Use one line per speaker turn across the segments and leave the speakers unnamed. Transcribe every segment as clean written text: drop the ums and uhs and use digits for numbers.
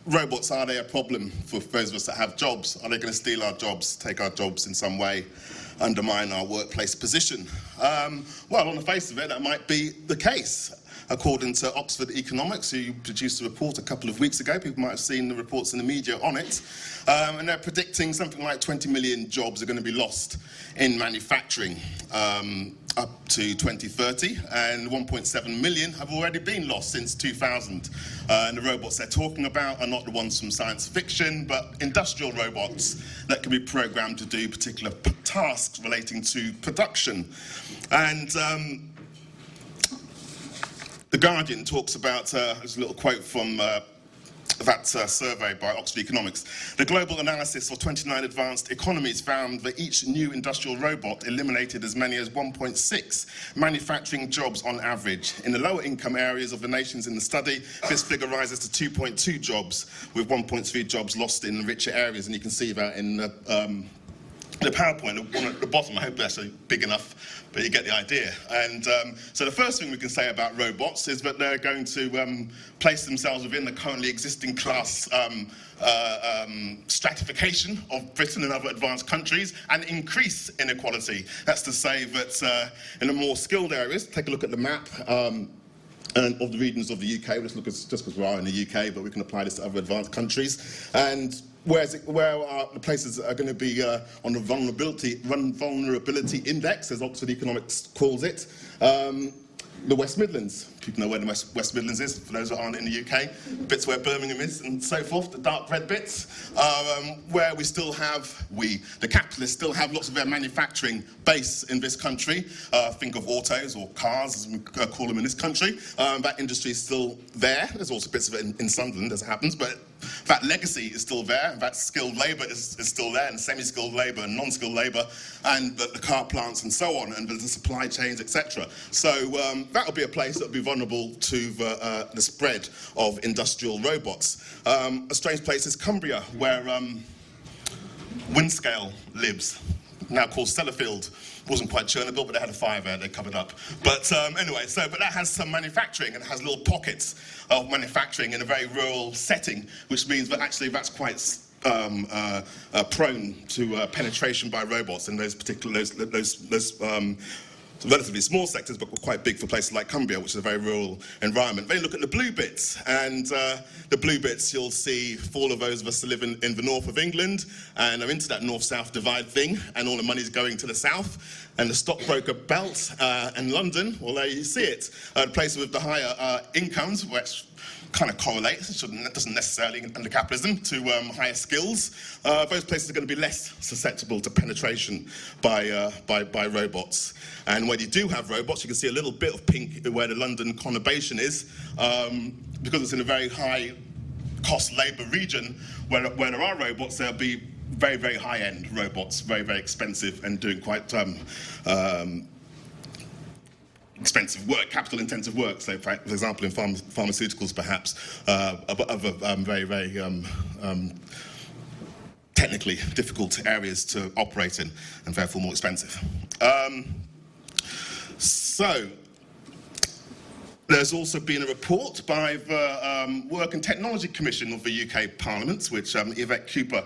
robots, are they a problem for those of us that have jobs? Are they going to steal our jobs, take our jobs in some way, undermine our workplace position? Well, on the face of it, that might be the case. According to Oxford Economics, who produced a report a couple of weeks ago, people might have seen the reports in the media on it, and they're predicting something like 20 million jobs are going to be lost in manufacturing up to 2030, and 1.7 million have already been lost since 2000. And the robots they're talking about are not the ones from science fiction, but industrial robots that can be programmed to do particular tasks relating to production. And The Guardian talks about, there's a little quote from that survey by Oxford Economics. The global analysis of 29 advanced economies found that each new industrial robot eliminated as many as 1.6 manufacturing jobs on average. In the lower income areas of the nations in the study, this figure rises to 2.2 jobs, with 1.3 jobs lost in richer areas, and you can see that in the PowerPoint, the one at the bottom. I hope that's big enough, but you get the idea. And so the first thing we can say about robots is that they're going to place themselves within the currently existing class stratification of Britain and other advanced countries and increase inequality. That's to say that in the more skilled areas, take a look at the map, and of the regions of the UK. Let's look at just because we are in the UK, but we can apply this to other advanced countries. And where are the places that are going to be on the vulnerability index, as Oxford Economics calls it? The West Midlands. People know where the West Midlands is, for those that aren't in the UK. Bits where Birmingham is and so forth, the dark red bits, where we still have, the capitalists still have lots of their manufacturing base in this country. Think of autos or cars, as we call them in this country. That industry is still there. There's also bits of it in Sunderland, as it happens, but that legacy is still there, and that skilled labour is still there, and semi-skilled labour and non-skilled labour, and the car plants and so on, and the supply chains, etc. So that'll be a place that'll be vulnerable to the spread of industrial robots. A strange place is Cumbria, where Windscale lives, now called Sellafield. Wasn't quite Chernobyl, but they had a fire there, they covered up. But anyway, but that has some manufacturing, and it has little pockets of manufacturing in a very rural setting, which means that actually that's quite prone to penetration by robots in those particular, relatively small sectors, but quite big for places like Cumbria, which is a very rural environment. Then you look at the blue bits, and the blue bits, you'll see for all of those of us who live in the north of England, and are into that north-south divide thing, and all the money's going to the south, and the stockbroker belt, and London, well, there you see it. Places with the higher incomes, which kind of correlates, it doesn't necessarily under capitalism, to higher skills. Those places are going to be less susceptible to penetration by robots. And when you do have robots, you can see a little bit of pink where the London conurbation is, because it's in a very high cost labour region where there are robots. There'll be very, very high-end robots, very, very expensive, and doing quite expensive work, capital-intensive work. So, for example, in pharmaceuticals, perhaps, other very, very technically difficult areas to operate in, and therefore more expensive. So, there's also been a report by the Work and Technology Commission of the UK Parliament, which Yvette Cooper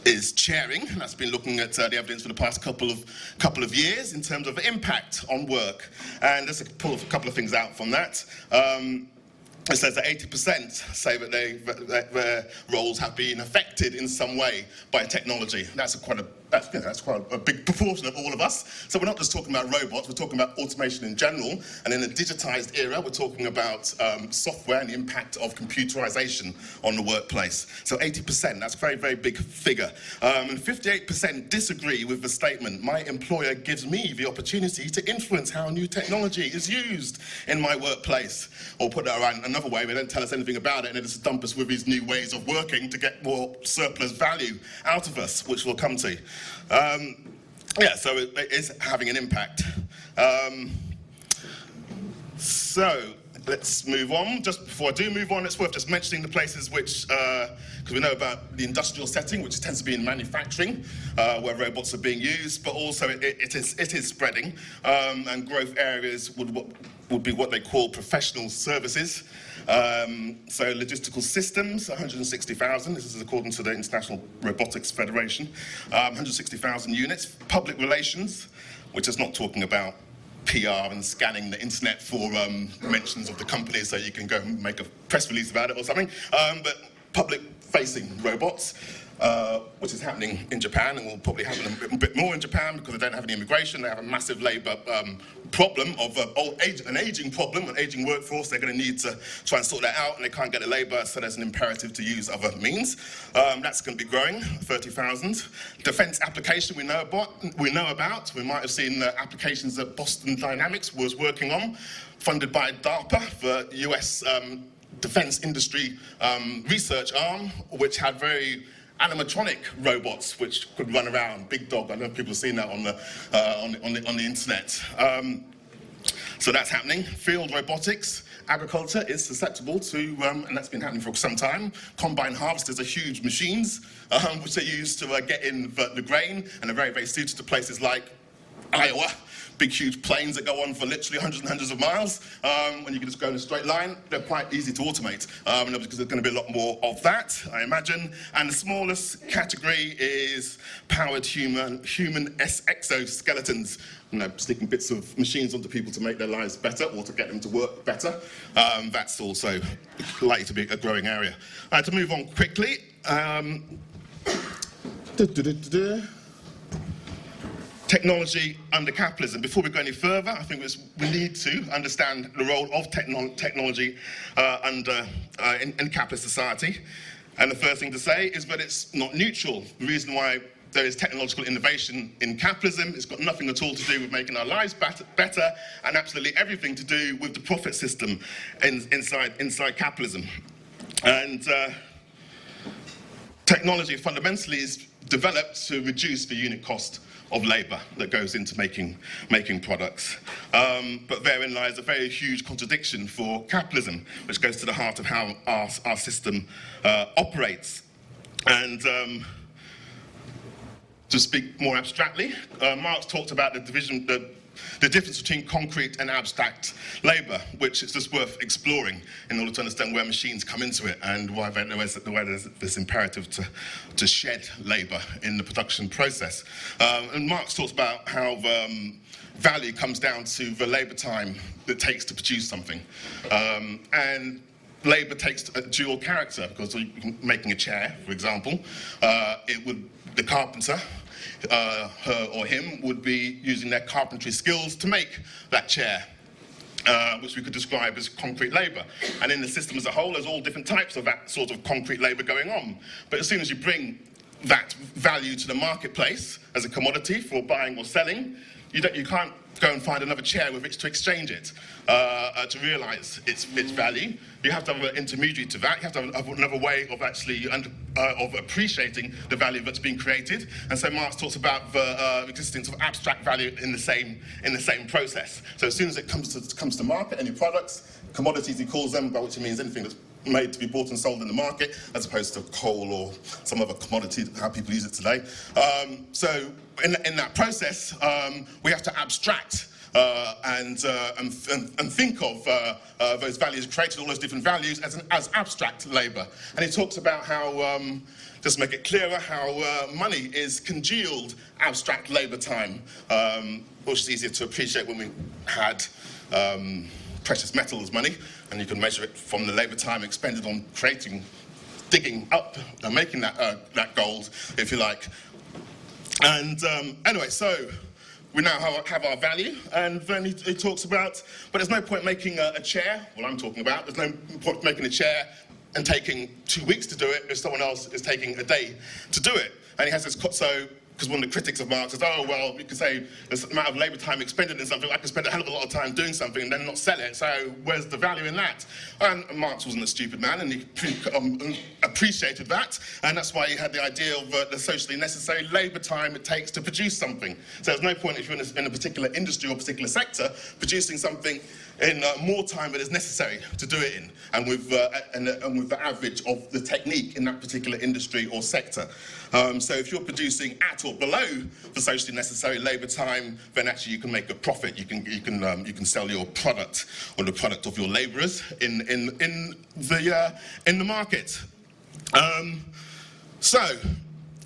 is chairing. That's been looking at the evidence for the past couple of years in terms of the impact on work. And let's pull a couple of things out from that. It says that 80% say that their roles have been affected in some way by technology. That's quite a big proportion of all of us. So we're not just talking about robots, we're talking about automation in general. And in a digitized era, we're talking about software and the impact of computerization on the workplace. So 80%, that's a very, very big figure. And 58% disagree with the statement, my employer gives me the opportunity to influence how new technology is used in my workplace. Or put that around another way, they don't tell us anything about it, and they just dump us with these new ways of working to get more surplus value out of us, which we'll come to. Yeah, so it is having an impact. So let's move on. Just before I do move on, it's worth just mentioning the places which, because we know about the industrial setting, which tends to be in manufacturing, where robots are being used, but also it is spreading, and growth areas would be what they call professional services. So logistical systems, 160,000. This is according to the International Robotics Federation. 160,000 units. Public relations, which is not talking about PR and scanning the internet for mentions of the company so you can go and make a press release about it or something. But public-facing robots, which is happening in Japan, and will probably happen a bit more in Japan because they don't have any immigration. They have a massive labour problem of an ageing problem, an ageing workforce. They're going to need to try and sort that out, and they can't get the labour, so there's an imperative to use other means. That's going to be growing, 30,000. Defence application we know about. We might have seen the applications that Boston Dynamics was working on, funded by DARPA, the US defence industry research arm, which had very animatronic robots which could run around. Big dog. I know people have seen that on the internet. So that's happening. Field robotics. Agriculture is susceptible to, and that's been happening for some time. Combine harvesters are huge machines which they use to get in the grain, and are very, very suited to places like Iowa. Big, huge planes that go on for literally hundreds and hundreds of miles. When you can just go in a straight line, they're quite easy to automate. And because there's going to be a lot more of that, I imagine. And the smallest category is powered human exoskeletons. You know, sticking bits of machines onto people to make their lives better or to get them to work better. That's also likely to be a growing area. To move on quickly. Technology under capitalism. Before we go any further, I think we need to understand the role of technology in capitalist society. And the first thing to say is that it's not neutral. The reason why there is technological innovation in capitalism, it's got nothing at all to do with making our lives better, and absolutely everything to do with the profit system inside capitalism. And technology fundamentally is developed to reduce the unit cost of labour that goes into making products. But therein lies a very huge contradiction for capitalism, which goes to the heart of how our system operates. And to speak more abstractly, Marx talked about the difference between concrete and abstract labour, which is just worth exploring in order to understand where machines come into it and why there's this imperative to shed labour in the production process. And Marx talks about how value comes down to the labour time that it takes to produce something. And labour takes a dual character, because making a chair, for example, the carpenter, her or him, would be using their carpentry skills to make that chair, which we could describe as concrete labour. And in the system as a whole, there's all different types of that sort of concrete labour going on. But as soon as you bring that value to the marketplace as a commodity for buying or selling, you can't go and find another chair with which to exchange it to realise its value. You have to have an intermediary to that. You have to have another way of actually of appreciating the value that's been created. And so Marx talks about the existence of abstract value in the same process. So as soon as it comes to market, any products, commodities he calls them, by which he means anything that's made to be bought and sold in the market, as opposed to coal or some other commodity, how people use it today. So in that process, we have to abstract and think of those values created, all those different values, as abstract labour. And he talks about how, just to make it clearer, how money is congealed abstract labour time, which is easier to appreciate when we had precious metal as money, and you can measure it from the labour time expended on digging up and making that gold, if you like. And anyway, so we now have our value, and then he talks about, but there's no point making a chair, what I'm talking about, there's no point making a chair and taking 2 weeks to do it if someone else is taking a day to do it. And he has this, because one of the critics of Marx says, oh, well, you could say there's the amount of labour time expended in something, I could spend a hell of a lot of time doing something and then not sell it, so where's the value in that? And Marx wasn't a stupid man, and he appreciated that, and that's why he had the idea of the socially necessary labour time it takes to produce something. So there's no point, if you're in a particular industry or particular sector, producing something in more time than is necessary to do it in, and with the average of the technique in that particular industry or sector. So if you're producing at or below the socially necessary labour time, then actually you can make a profit. You can sell your product or the product of your labourers in the market. So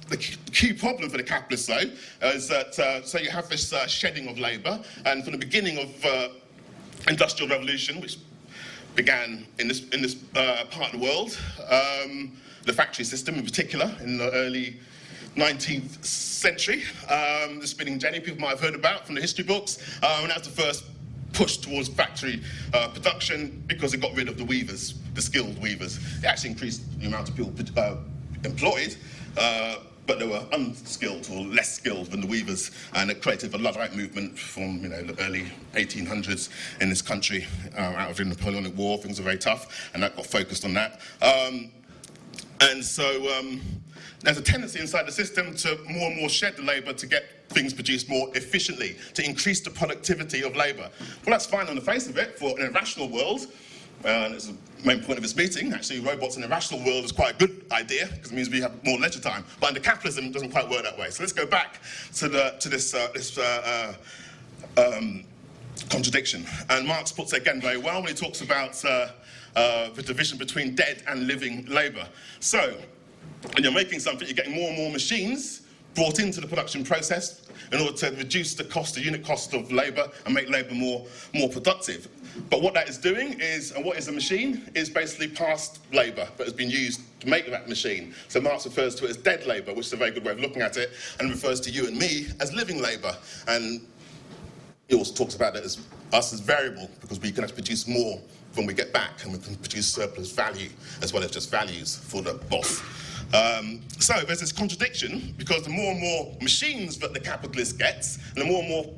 the key problem for the capitalists, though, is that so you have this shedding of labour, and from the beginning of Industrial Revolution, which began in this part of the world, the factory system in particular, in the early 19th century, the spinning jenny people might have heard about from the history books, and that was the first push towards factory production because it got rid of the weavers, the skilled weavers. It actually increased the amount of people employed, but they were unskilled or less skilled than the weavers, and it created a Luddite movement from the early 1800s in this country. Out of the Napoleonic War, things were very tough, and that got focused on that. And so there's a tendency inside the system to more and more shed the labour to get things produced more efficiently, to increase the productivity of labour. Well, that's fine on the face of it for an irrational world. And it's the main point of this meeting. Actually, robots in a rational world is quite a good idea because it means we have more leisure time. But under capitalism, it doesn't quite work that way. So let's go back to this contradiction. And Marx puts it again very well when he talks about the division between dead and living labour. So when you're making something, you're getting more and more machines brought into the production process in order to reduce the cost, the unit cost of labour, and make labour more productive. But what that is doing is, and what is a machine, is basically past labour that has been used to make that machine. So Marx refers to it as dead labour, which is a very good way of looking at it, and refers to you and me as living labour. And he also talks about it as us as variable, because we can actually produce more when we get back, and we can produce surplus value as well as just values for the boss. So there's this contradiction, because the more and more machines that the capitalist gets, and the more and more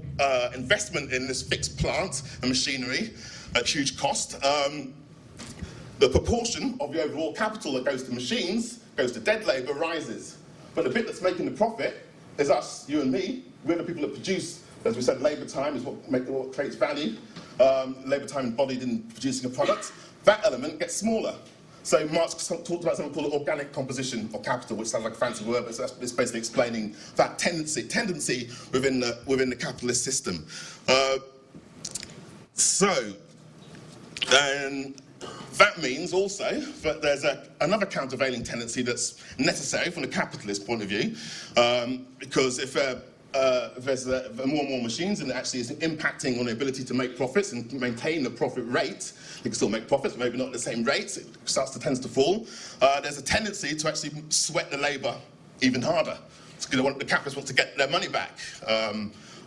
investment in this fixed plant and machinery at huge cost, the proportion of the overall capital that goes to machines, goes to dead labour, rises. But the bit that's making the profit is us, you and me. We're the people that produce, as we said, labour time is what creates value. Labour time embodied in producing a product. That element gets smaller. So Marx talked about something called organic composition of capital, which sounds like a fancy word, but it's basically explaining that tendency within the capitalist system. And that means also that there's another countervailing tendency that's necessary from the capitalist point of view, because if there's more and more machines, and it actually is impacting on the ability to make profits and maintain the profit rate. You can still make profits, but maybe not at the same rate. It tends to fall. There's a tendency to actually sweat the labour even harder. The capitalists want to get their money back.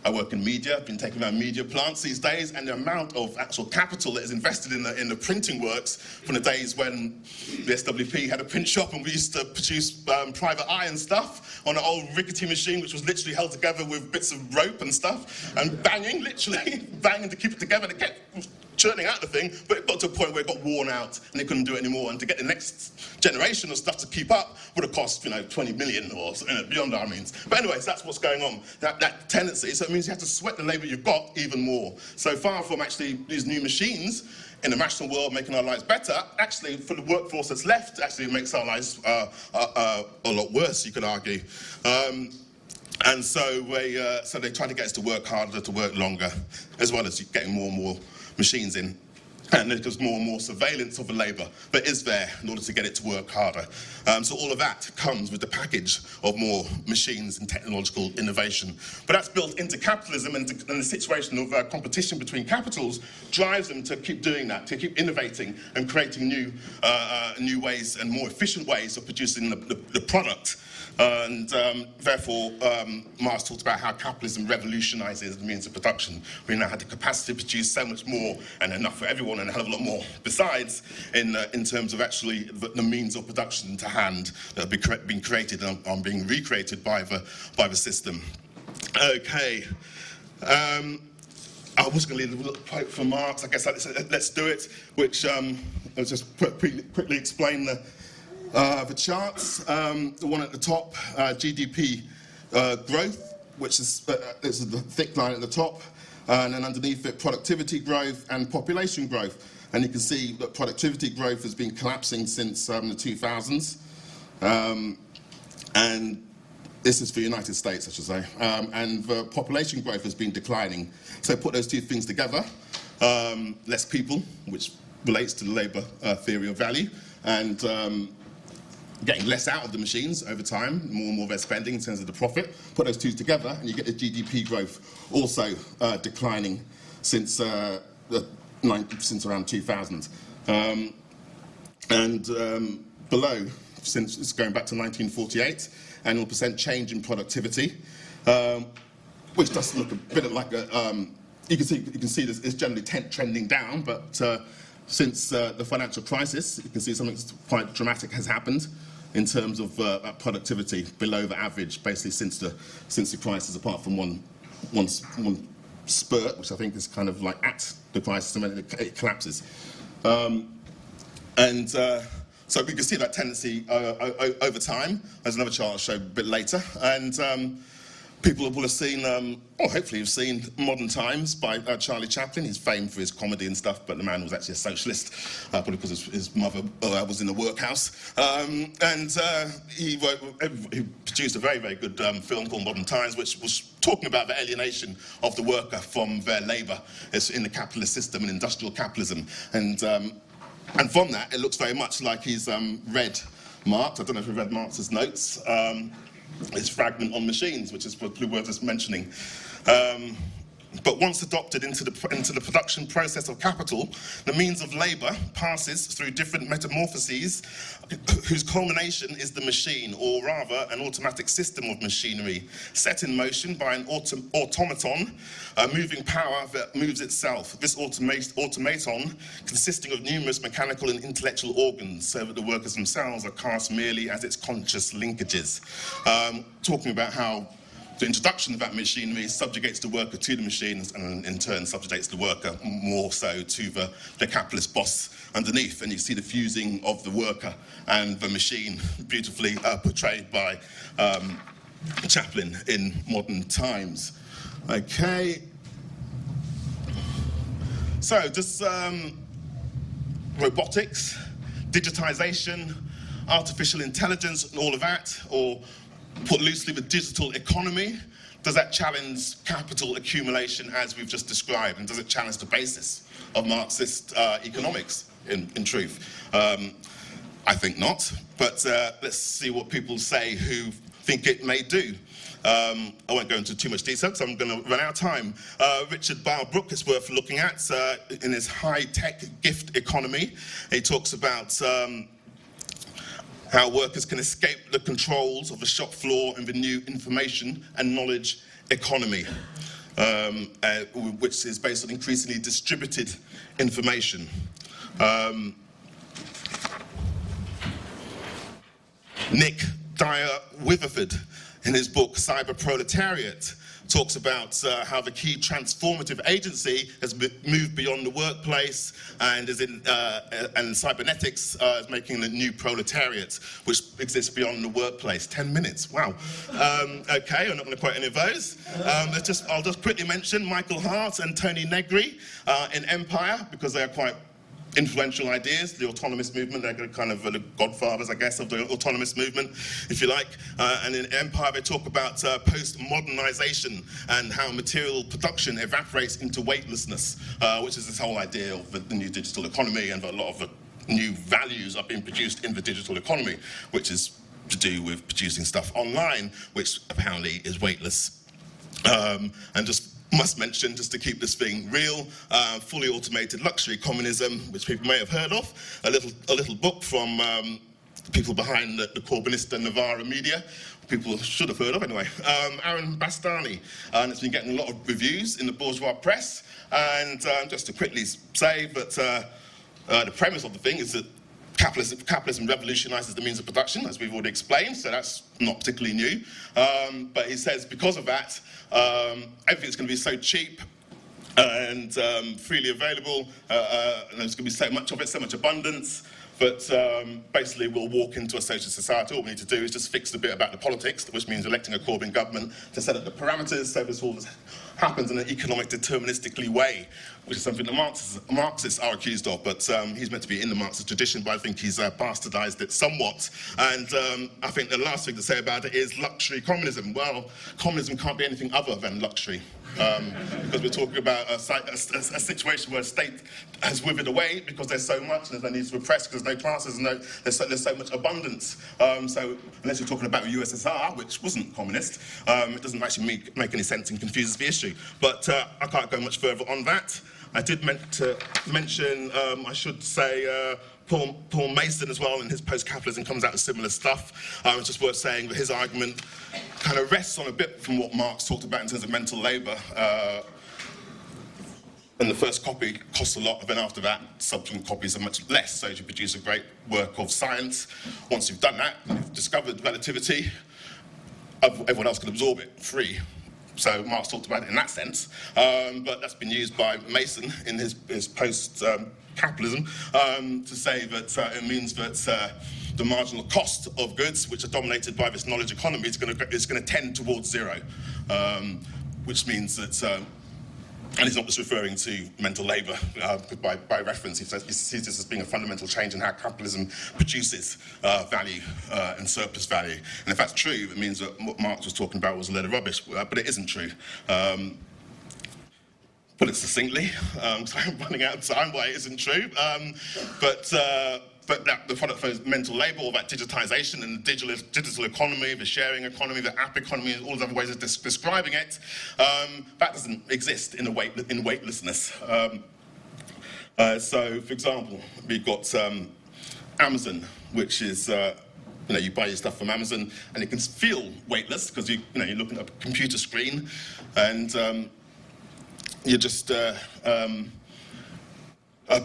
I work in media. I've been taking around media plants these days, and the amount of actual capital that is invested in the printing works from the days when the SWP had a print shop and we used to produce private eye and stuff on an old rickety machine which was literally held together with bits of rope and stuff and banging, literally banging to keep it together. They kept churning out the thing, but it got to a point where it got worn out and they couldn't do it anymore. And to get the next generation of stuff to keep up would have cost, 20 million or beyond our means. But anyways, that's what's going on. That tendency. So it means you have to sweat the labour you've got even more. So far from actually these new machines in the rational world making our lives better, actually for the workforce that's left, actually it makes our lives a lot worse, you could argue. And so they try to get us to work harder, to work longer, as well as getting more and more machines in. And there's more and more surveillance of the labour that is there in order to get it to work harder. So all of that comes with the package of more machines and technological innovation. But that's built into capitalism, and the situation of competition between capitals drives them to keep doing that, to keep innovating and creating new ways and more efficient ways of producing the product. And therefore, Marx talked about how capitalism revolutionises the means of production. We now have the capacity to produce so much more, and enough for everyone, and a hell of a lot more besides, in terms of actually the means of production to hand that have been created and are being recreated by the system. Okay. I was going to leave a little quote from Marx. I guess let's do it, which I'll just quickly explain the charts. The one at the top, GDP growth, which is this is the thick line at the top, and then underneath it, productivity growth and population growth. And you can see that productivity growth has been collapsing since the 2000s, and this is for the United States, I should say, and the population growth has been declining. So put those two things together, less people, which relates to the Labour theory of value, and getting less out of the machines over time, more and more of their spending in terms of the profit. Put those two together, and you get the GDP growth also declining since around 2000. Below, since it's going back to 1948, annual percent change in productivity, which does look a bit like a, you can see this is generally trending down, but since the financial crisis, you can see something quite dramatic has happened in terms of productivity below the average, basically since the crisis, apart from one spurt, which I think is kind of like at the crisis, and then it collapses. So we can see that tendency over time. There's another chart I'll show a bit later. And people will have seen, or hopefully have seen, Modern Times by Charlie Chaplin. He's famed for his comedy and stuff, but the man was actually a socialist, probably because his mother was in the workhouse. He produced a very, very good film called Modern Times, which was talking about the alienation of the worker from their labour in the capitalist system and industrial capitalism. And from that, it looks very much like he's read Marx. I don't know if you've read Marx's notes. His fragment on machines, which is probably worth us mentioning. But once adopted into the production process of capital, the means of labour passes through different metamorphoses whose culmination is the machine, or rather an automatic system of machinery, set in motion by an automaton, a moving power that moves itself. This automaton consisting of numerous mechanical and intellectual organs, so that the workers themselves are cast merely as its conscious linkages. Talking about how the introduction of that machinery subjugates the worker to the machines, and in turn subjugates the worker more so to the capitalist boss underneath. And you see the fusing of the worker and the machine beautifully portrayed by Chaplin in Modern Times. Okay. So just robotics, digitization, artificial intelligence, and all of that, or put loosely, the digital economy. Does that challenge capital accumulation as we've just described? And does it challenge the basis of Marxist economics, in truth? I think not, but let's see what people say who think it may do. I won't go into too much detail because I'm going to run out of time. Richard Barlbrook is worth looking at in his high-tech gift economy. He talks about how workers can escape the controls of the shop floor in the new information and knowledge economy, which is based on increasingly distributed information. Nick Dyer-Witherford, in his book Cyber Proletariat, talks about how the key transformative agency has moved beyond the workplace and is and cybernetics is making the new proletariat, which exists beyond the workplace. 10 minutes, wow. Okay, I'm not going to quote any of those. I'll just quickly mention Michael Hart and Tony Negri in Empire, because they are quite influential ideas. The autonomous movement, they're kind of the godfathers, I guess, of the autonomous movement, if you like. And in Empire, they talk about post-modernization and how material production evaporates into weightlessness, which is this whole idea of the new digital economy, and a lot of the new values are being produced in the digital economy, which is to do with producing stuff online, which apparently is weightless. And just must mention, just to keep this thing real, fully automated luxury communism, which people may have heard of, a little book from people behind the Corbynista Novara media, people should have heard of anyway, Aaron Bastani, and it's been getting a lot of reviews in the bourgeois press. And just to quickly say that the premise of the thing is that capitalism revolutionizes the means of production, as we've already explained, so that's not particularly new. But he says because of that, everything's going to be so cheap and freely available, and there's going to be so much of it, so much abundance, that basically we'll walk into a social society. All we need to do is just fix the bit about the politics, which means electing a Corbyn government to set up the parameters so this all happens in an economic deterministically way, which is something that Marxists are accused of, but he's meant to be in the Marxist tradition, but I think he's bastardized it somewhat. And I think the last thing to say about it is luxury communism. Well, communism can't be anything other than luxury. Because we're talking about a situation where a state has withered away because there's so much and there's no need to repress because there's no classes and there's so much abundance. So unless you're talking about the USSR, which wasn't communist, it doesn't actually make any sense and confuses the issue. But I can't go much further on that. I did meant to mention, I should say, Paul Mason as well, in his post-capitalism comes out with similar stuff. It's just worth saying that his argument kind of rests on a bit from what Marx talked about in terms of mental labour. And the first copy costs a lot, and then after that, subsequent copies are much less. So if you produce a great work of science, once you've done that, you've discovered relativity, everyone else can absorb it free. So Marx talked about it in that sense, but that's been used by Mason in his post-capitalism to say that it means that the marginal cost of goods, which are dominated by this knowledge economy, is going to tend towards zero, which means that. And he's not just referring to mental labour by reference. He sees this as being a fundamental change in how capitalism produces value and surplus value. And if that's true, it means that what Marx was talking about was a load of rubbish, but it isn't true. Put it succinctly, so I'm running out of time why it isn't true. But the product of mental labour, all that digitisation and the digital economy, the sharing economy, the app economy, all those other ways of describing it, that doesn't exist in weightlessness. So, for example, we've got Amazon, which is you buy your stuff from Amazon, and it can feel weightless because you're looking at a computer screen, and you're just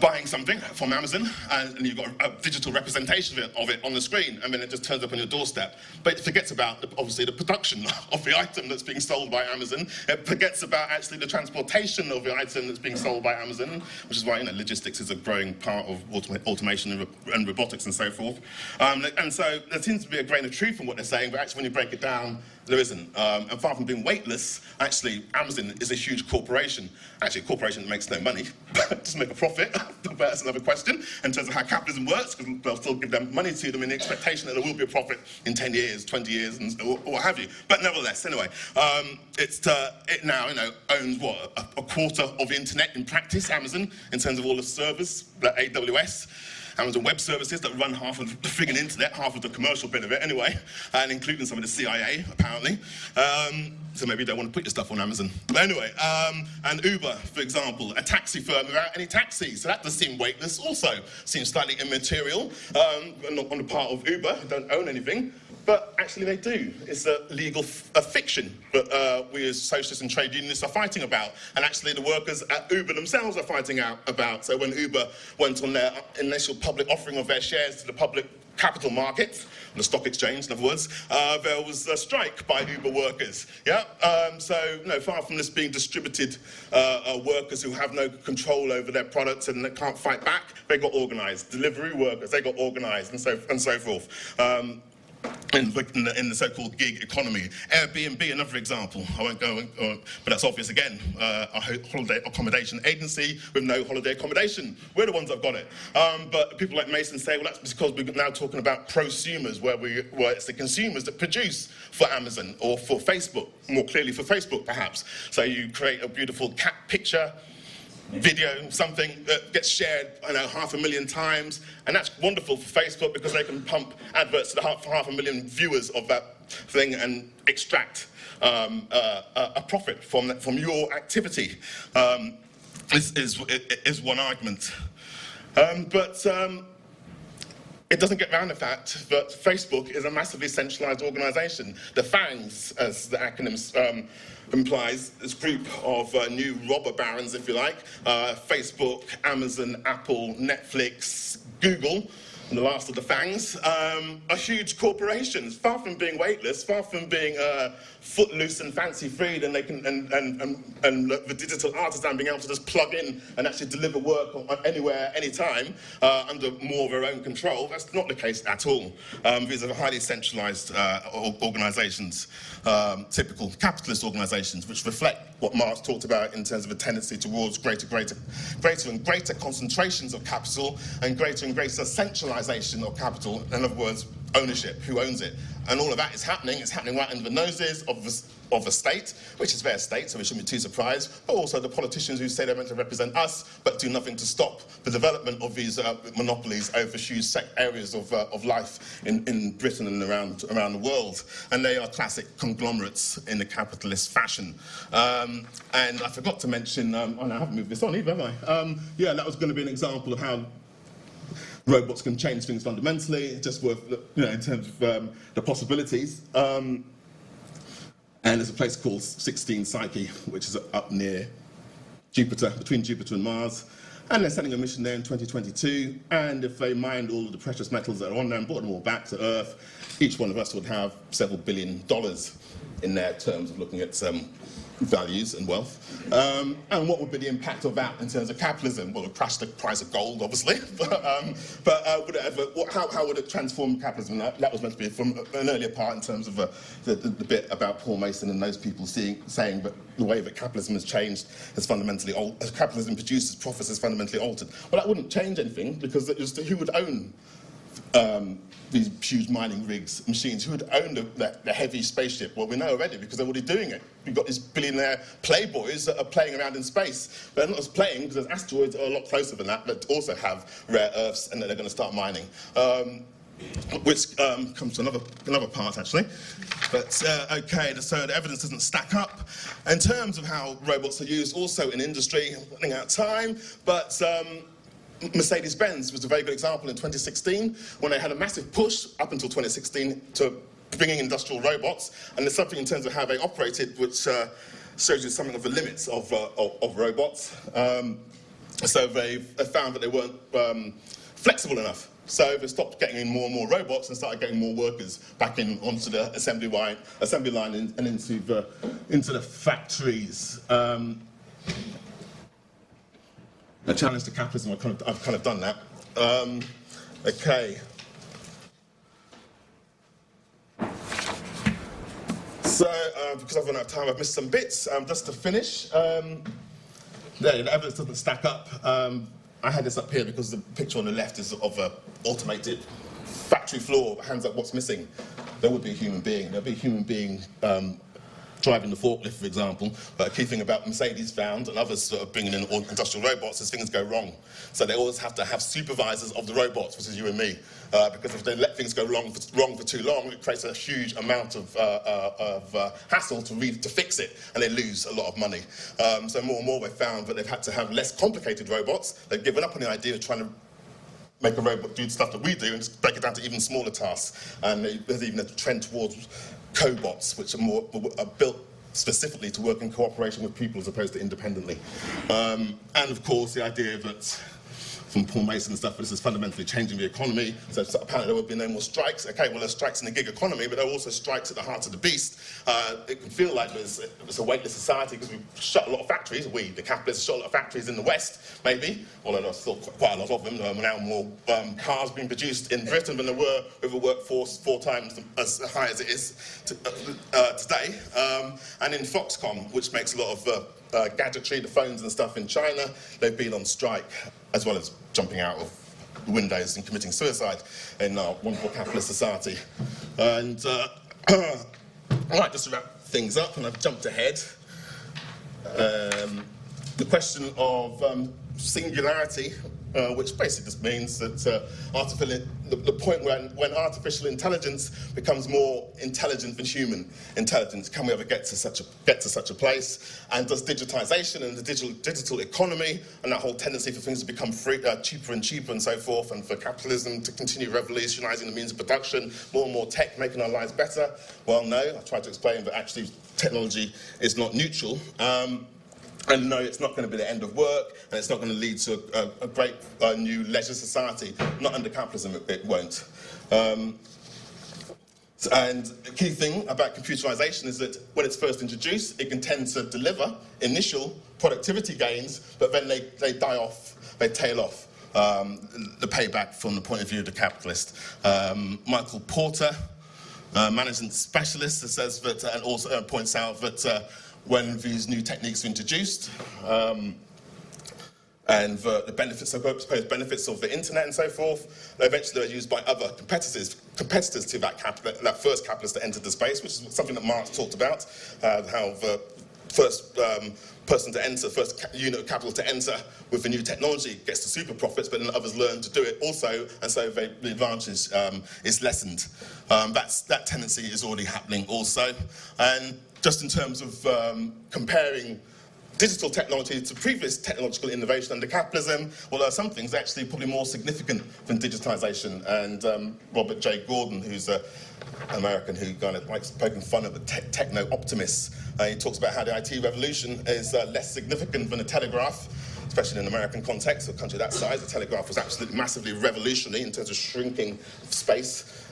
buying something from Amazon, and you've got a digital representation of it on the screen, and then it just turns up on your doorstep. But it forgets about, obviously, the production of the item that's being sold by Amazon. It forgets about, actually, the transportation of the item that's being sold by Amazon, which is why, logistics is a growing part of automation and robotics and so forth. And so there seems to be a grain of truth in what they're saying, but actually, when you break it down, there isn't. And far from being weightless, actually, Amazon is a huge corporation. Actually, a corporation that makes no money, but doesn't make a profit. But that's another question in terms of how capitalism works, because they'll still give them money to them in the expectation that there will be a profit in 10 years, 20 years, or what have you. But nevertheless, anyway, it now owns what, a quarter of the internet in practice, Amazon, in terms of all the servers, the AWS. Amazon Web Services that run half of the frigging internet, half of the commercial bit of it anyway, and including some of the CIA, apparently. So maybe you don't want to put your stuff on Amazon. But anyway, and Uber, for example, a taxi firm without any taxis. So that does seem weightless also. Seems slightly immaterial, not on the part of Uber, who don't own anything. But actually they do. It's a legal fiction that we as socialists and trade unionists are fighting about. And actually the workers at Uber themselves are fighting out about. So when Uber went on their initial public offering of their shares to the public capital market, the stock exchange, in other words, there was a strike by Uber workers. Yeah. So far from this being distributed workers who have no control over their products and that can't fight back, they got organised. Delivery workers, they got organised, and so forth. In the so-called gig economy. Airbnb, another example. I won't go, but that's obvious again. A holiday accommodation agency with no holiday accommodation. We're the ones that have got it. But people like Mason say, well, that's because we're now talking about prosumers, where it's the consumers that produce for Amazon or for Facebook, more clearly for Facebook, perhaps. So you create a beautiful cat picture, video, something that gets shared, 500,000 times, and that's wonderful for Facebook because they can pump adverts to the 500,000 viewers of that thing and extract a profit from your activity. Is one argument, but it doesn't get around the fact that Facebook is a massively centralised organisation. The FANGs, as the acronym implies, this group of new robber barons, if you like, Facebook, Amazon, Apple, Netflix, Google, the last of the fangs, are huge corporations, far from being weightless, far from being footloose and fancy-free, and they can, and the digital artisan being able to just plug in and actually deliver work anywhere, anytime, under more of their own control. That's not the case at all. These are highly centralized organizations, typical capitalist organizations, which reflect what Marx talked about in terms of a tendency towards greater and greater concentrations of capital and greater centralization of capital. In other words, ownership, who owns it. And all of that is happening. It's happening right under the noses of the state, which is their state, so we shouldn't be too surprised, but also the politicians who say they're meant to represent us, but do nothing to stop the development of these monopolies over huge areas of life in Britain and around the world. And they are classic conglomerates in the capitalist fashion. And I forgot to mention, oh no, I haven't moved this on either, have I? Yeah, that was going to be an example of how robots can change things fundamentally, just worth, in terms of the possibilities. And there's a place called 16 Psyche, which is up near Jupiter, between Jupiter and Mars. And they're sending a mission there in 2022. And if they mined all of the precious metals that are on there and brought them all back to Earth, each one of us would have several $1 billion in their terms of looking at values and wealth. And what would be the impact of that in terms of capitalism? Well, it would crash the price of gold, obviously, would it ever, how would it transform capitalism? That was meant to be from an earlier part in terms of the bit about Paul Mason and those people saying that the way that capitalism has changed has fundamentally altered, capitalism produces profits has fundamentally altered. Well, that wouldn't change anything, because who would own these huge mining rigs, machines? Who would own the heavy spaceship? Well, we know already, because they're already doing it. We've got these billionaire playboys that are playing around in space. They're not just playing, because there's asteroids that are a lot closer than that also have rare earths, and that they're going to start mining. Which comes to another part, actually. But, okay, so the evidence doesn't stack up. In terms of how robots are used, also in industry, running out of time, but Mercedes-Benz was a very good example in 2016, when they had a massive push up until 2016 to bringing industrial robots. And there's something in terms of how they operated which shows you something of the limits of robots. So they found that they weren't flexible enough. So they stopped getting in more and more robots and started getting more workers back in onto the assembly line and into the factories. A challenge to capitalism, I've kind of done that. Okay. So, because I've run out of time, I've missed some bits. Just to finish, the evidence doesn't stack up. I had this up here because the picture on the left is of an automated factory floor, hands up what's missing. There would be a human being. There'd be a human being driving the forklift, for example. But a key thing about Mercedes found, and others sort of bringing in industrial robots, is things go wrong. So they always have to have supervisors of the robots, which is you and me. Because if they let things go wrong for too long, it creates a huge amount of hassle to fix it, and they lose a lot of money. So more and more we've found that they've had to have less complicated robots. They've given up on the idea of trying to make a robot do the stuff that we do and just break it down to even smaller tasks. And there's even a trend towards cobots, which are built specifically to work in cooperation with people as opposed to independently. And of course, the idea that, from Paul Mason and stuff, this is fundamentally changing the economy. So apparently there will be no more strikes. Okay, well, there's strikes in the gig economy, but there are also strikes at the heart of the beast. It can feel like there's a weightless society because we've shut a lot of factories. We, the capitalists, shut a lot of factories in the West, maybe, although there's still quite a lot of them. There are now more cars being produced in Britain than there were with a workforce 4 times as high as it is today. And in Foxconn, which makes a lot of gadgetry, the phones and stuff in China, they've been on strike, as well as jumping out of windows and committing suicide in our wonderful capitalist society. And I like just to wrap things up, and I've jumped ahead. The question of singularity, which basically just means that the point when artificial intelligence becomes more intelligent than human intelligence, can we ever get to such a place? And does digitization and the digital economy and that whole tendency for things to become cheaper and cheaper and so forth, and for capitalism to continue revolutionizing the means of production, more and more tech making our lives better? Well, no. I tried to explain that actually technology is not neutral. And no, it's not going to be the end of work, and it's not going to lead to a great new leisure society. Not under capitalism, it won't. And the key thing about computerization is that when it's first introduced, it can tend to deliver initial productivity gains, but then they die off, they tail off. The payback from the point of view of the capitalist. Michael Porter, management specialist, says that, and also points out that when these new techniques are introduced, and the benefits, supposed benefits of the internet and so forth, they eventually are used by other competitors to that first capitalist that entered the space, which is something that Marx talked about, how the first person to enter, first unit of capital to enter with the new technology gets the super profits, but then others learn to do it also, and so the advantage is lessened. That tendency is already happening also. And just in terms of comparing digital technology to previous technological innovation under capitalism, well, there are some things actually probably more significant than digitization. And Robert J. Gordon, who's an American who kind of likes poking fun at the techno-optimists, he talks about how the IT revolution is less significant than the telegraph, especially in an American context, a country that size. The telegraph was absolutely massively revolutionary in terms of shrinking space.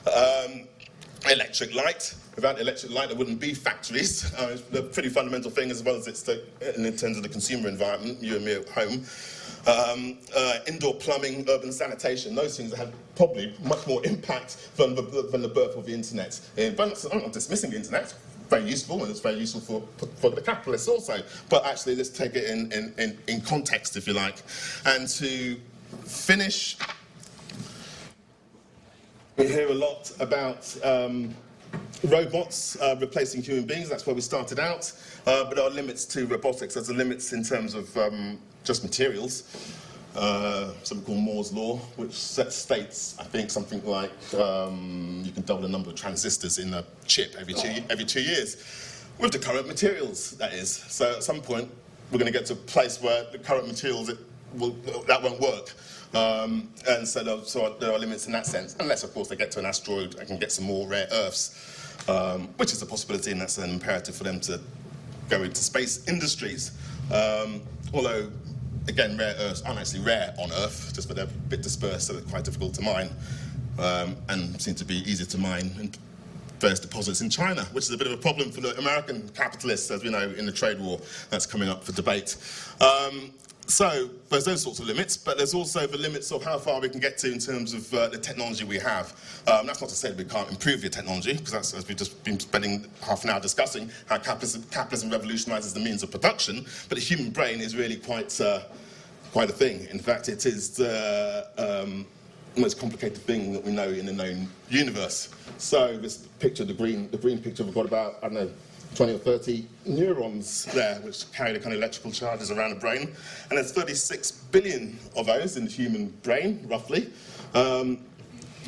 Electric light. Without electric light, there wouldn't be factories. It's a pretty fundamental thing, as well as it's in terms of the consumer environment, you and me at home. Indoor plumbing, urban sanitation, those things have probably much more impact than the birth of the internet. But I'm not dismissing the internet. Very useful, and it's very useful for the capitalists also. But actually, let's take it in context, if you like. And to finish, we hear a lot about robots replacing human beings. That's where we started out. But there are limits to robotics. There's limits in terms of just materials. Something called Moore's law, which states, I think, something like you can double the number of transistors in a chip every 2 years. With the current materials, that is. So at some point, we're going to get to a place where the current materials, that won't work. And so there are limits in that sense, unless, of course, they get to an asteroid and can get some more rare earths, which is a possibility, and that's an imperative for them to go into space industries. Although, again, rare earths aren't actually rare on Earth, just that they're a bit dispersed, so they're quite difficult to mine, and seem to be easier to mine in various deposits in China, which is a bit of a problem for the American capitalists, as we know, in the trade war that's coming up for debate. So there's those sorts of limits, but there's also the limits of how far we can get to in terms of the technology we have. That's not to say that we can't improve the technology, because that's, as we've just been spending half an hour discussing, how capitalism revolutionises the means of production, but the human brain is really quite a thing. In fact, it is the most complicated thing that we know in the known universe. So this picture, the green picture, we've got about, I don't know, 20 or 30 neurons there, which carry the kind of electrical charges around the brain. And there's 36 billion of those in the human brain, roughly. And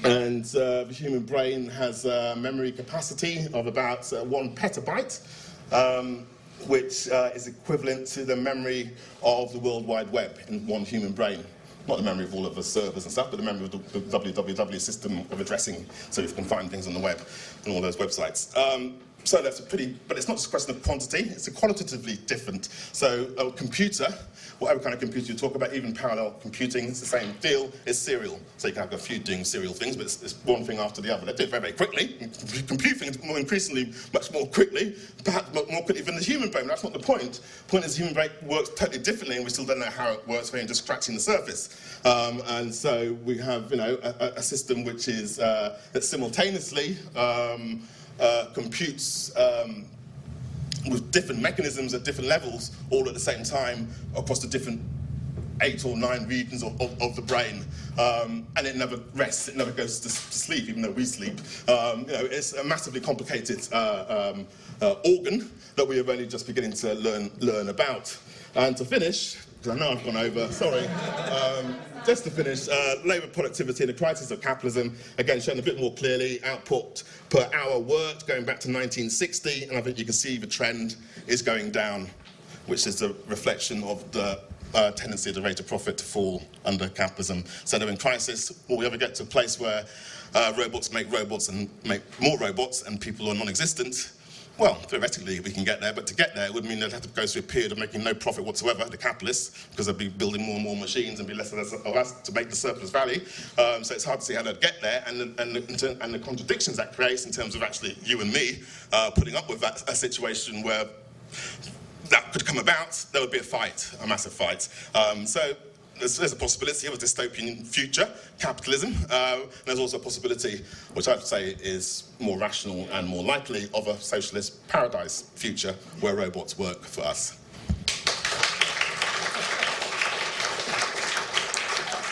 the human brain has a memory capacity of about 1 petabyte, which is equivalent to the memory of the World Wide Web in one human brain. Not the memory of all of the servers and stuff, but the memory of the www system of addressing, so you can find things on the web and all those websites. So that's but it's not just a question of quantity, it's qualitatively different. So a computer, whatever kind of computer you talk about, even parallel computing, it's the same deal, it's serial. So you can have a few doing serial things, but it's one thing after the other. They do it very, very quickly. You compute things more increasingly, much more quickly, perhaps more quickly than the human brain. That's not the point. The point is the human brain works totally differently, and we still don't know how it works, we're just scratching the surface. And so we have, a system which is that simultaneously computes with different mechanisms at different levels, all at the same time, across the different 8 or 9 regions of the brain. And it never rests, it never goes to sleep, even though we sleep. It's a massively complicated organ that we are only just beginning to learn about. And to finish, because I know I've gone over, sorry, just to finish, labour productivity and the crisis of capitalism, again, shown a bit more clearly, output per hour worked going back to 1960, and I think you can see the trend is going down, which is a reflection of the tendency of the rate of profit to fall under capitalism. So they're in crisis. Will we ever get to a place where robots make robots and make more robots and people are non-existent? Well, theoretically we can get there, but to get there it would mean they'd have to go through a period of making no profit whatsoever, the capitalists, because they'd be building more and more machines and be less and less of us to make the surplus value. So it's hard to see how they'd get there, and the contradictions that creates in terms of actually you and me putting up with a situation where that could come about. There would be a fight, a massive fight. So there's a possibility of a dystopian future, capitalism. There's also a possibility, which I would say is more rational and more likely, of a socialist paradise future where robots work for us.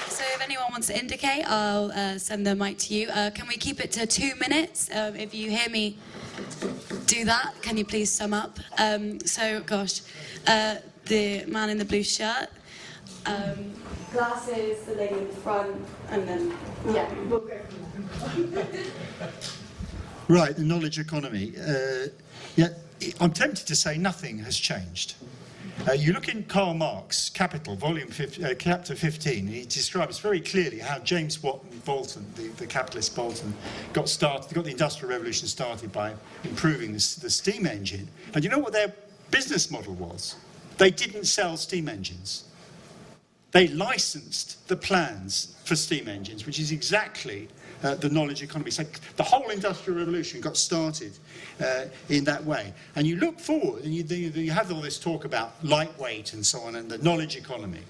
So if anyone wants to indicate, I'll send the mic to you. Can we keep it to 2 minutes? If you hear me do that, can you please sum up? The man in the blue shirt. Glasses, the lady in the front, and then, yeah, we'll go from there.
Right, the knowledge economy. Yeah, I'm tempted to say nothing has changed. You look in Karl Marx, Capital, chapter 15, he describes very clearly how James Bolton, the capitalist Bolton, got the Industrial Revolution started by improving the steam engine. And you know what their business model was? They didn't sell steam engines. They licensed the plans for steam engines, which is exactly the knowledge economy. So the whole Industrial Revolution got started in that way. And you look forward, and you have all this talk about lightweight and so on, and the knowledge economy.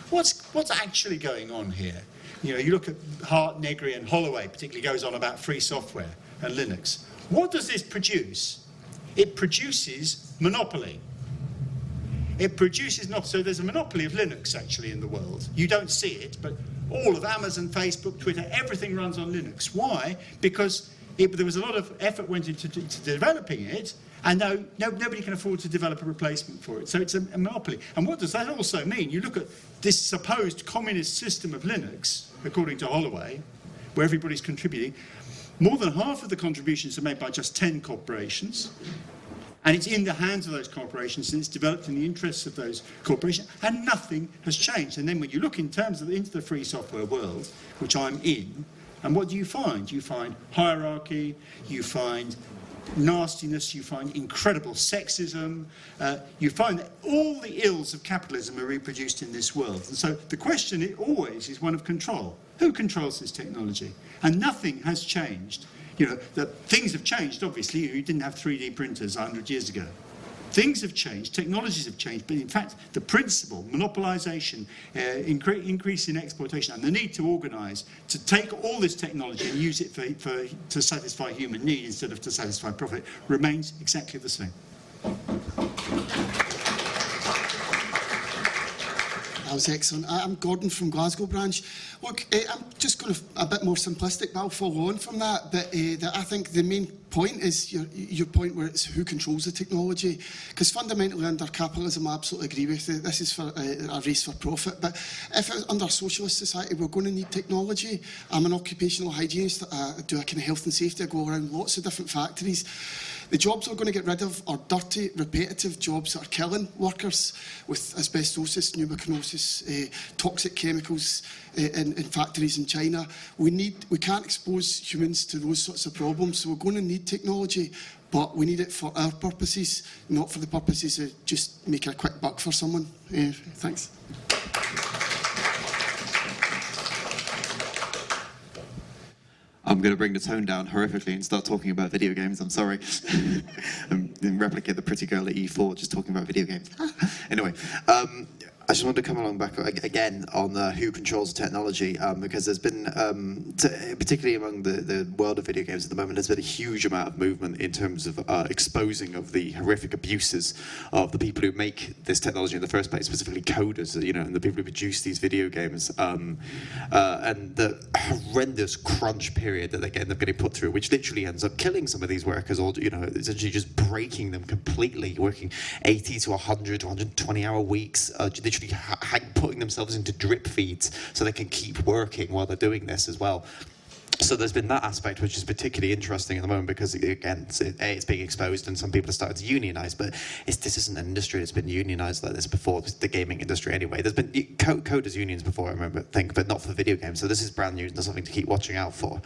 What's actually going on here? You know, you look at Hart, Negri, and Holloway, particularly goes on about free software and Linux. What does this produce? It produces monopoly. It produces not so there's a monopoly of Linux actually in the world. You don't see it, but all of Amazon, Facebook, Twitter, everything runs on Linux. Why? Because there was a lot of effort went into developing it, and nobody can afford to develop a replacement for it. So it's a monopoly. And what does that also mean? You look at this supposed communist system of Linux, according to Holloway, where everybody's contributing. More than half of the contributions are made by just 10 corporations. And it's in the hands of those corporations, and it's developed in the interests of those corporations, and nothing has changed. And then when you look in terms of into the free software world, which I'm in, and what do you find? You find hierarchy, you find nastiness, you find incredible sexism, you find that all the ills of capitalism are reproduced in this world. And so the question always is one of control. Who controls this technology? And nothing has changed. You know, things have changed, obviously. You didn't have 3D printers 100 years ago. Things have changed, technologies have changed, but in fact, the principle, monopolization, increase in exploitation, and the need to organize, to take all this technology and use it to satisfy human need instead of to satisfy profit, remains exactly the same.
That was excellent. I'm Gordon from Glasgow branch. Look, I'm just going to a bit more simplistic, but I'll follow on from that. But I think the main point is your point where it's who controls the technology. Because fundamentally under capitalism, I absolutely agree with you. This is for a race for profit. But if it's under socialist society, we're going to need technology. I'm an occupational hygienist. I do a kind of health and safety. I go around lots of different factories. The jobs we're going to get rid of are dirty, repetitive jobs that are killing workers with asbestosis, pneumocinosis, toxic chemicals in factories in China. We can't expose humans to those sorts of problems, so we're going to need technology, but we need it for our purposes, not for the purposes of just making a quick buck for someone. Thanks.
I'm going to bring the tone down horrifically and start talking about video games. I'm sorry. And replicate the pretty girl at E4 just talking about video games. Anyway, I just wanted to come along back again on who controls the technology, because there's been, particularly among the world of video games at the moment, there's been a huge amount of movement in terms of exposing of the horrific abuses of the people who make this technology in the first place, specifically coders, you know, and the people who produce these video games, and the horrendous crunch period that they end up getting put through, which literally ends up killing some of these workers, or, you know, essentially just breaking them completely, working 80 to 100 to 120-hour weeks, literally putting themselves into drip feeds so they can keep working while they're doing this as well. So there's been that aspect, which is particularly interesting at the moment because, again, it's being exposed and some people are starting to unionize, but this isn't an industry that's been unionized like this before, the gaming industry anyway. There's been coders unions before, I think, but not for video games. So this is brand new and there's something to keep watching out for.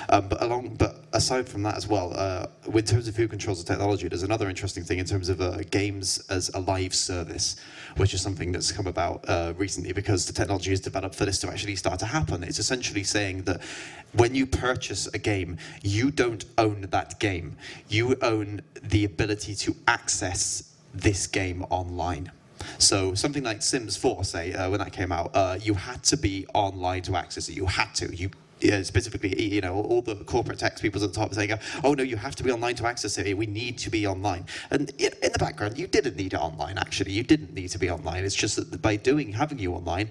But aside from that as well, in terms of who controls the technology, there's another interesting thing in terms of games as a live service, which is something that's come about recently because the technology is developed for this to actually start to happen. It's essentially saying that when you purchase a game, you don't own that game. You own the ability to access this game online. So something like Sims 4, say, when that came out, you had to be online to access it. You had to. Specifically, all the corporate tech people at the top saying, oh no, you have to be online to access it. We need to be online. And in the background, you didn't need it online, actually. You didn't need to be online. It's just that by having you online,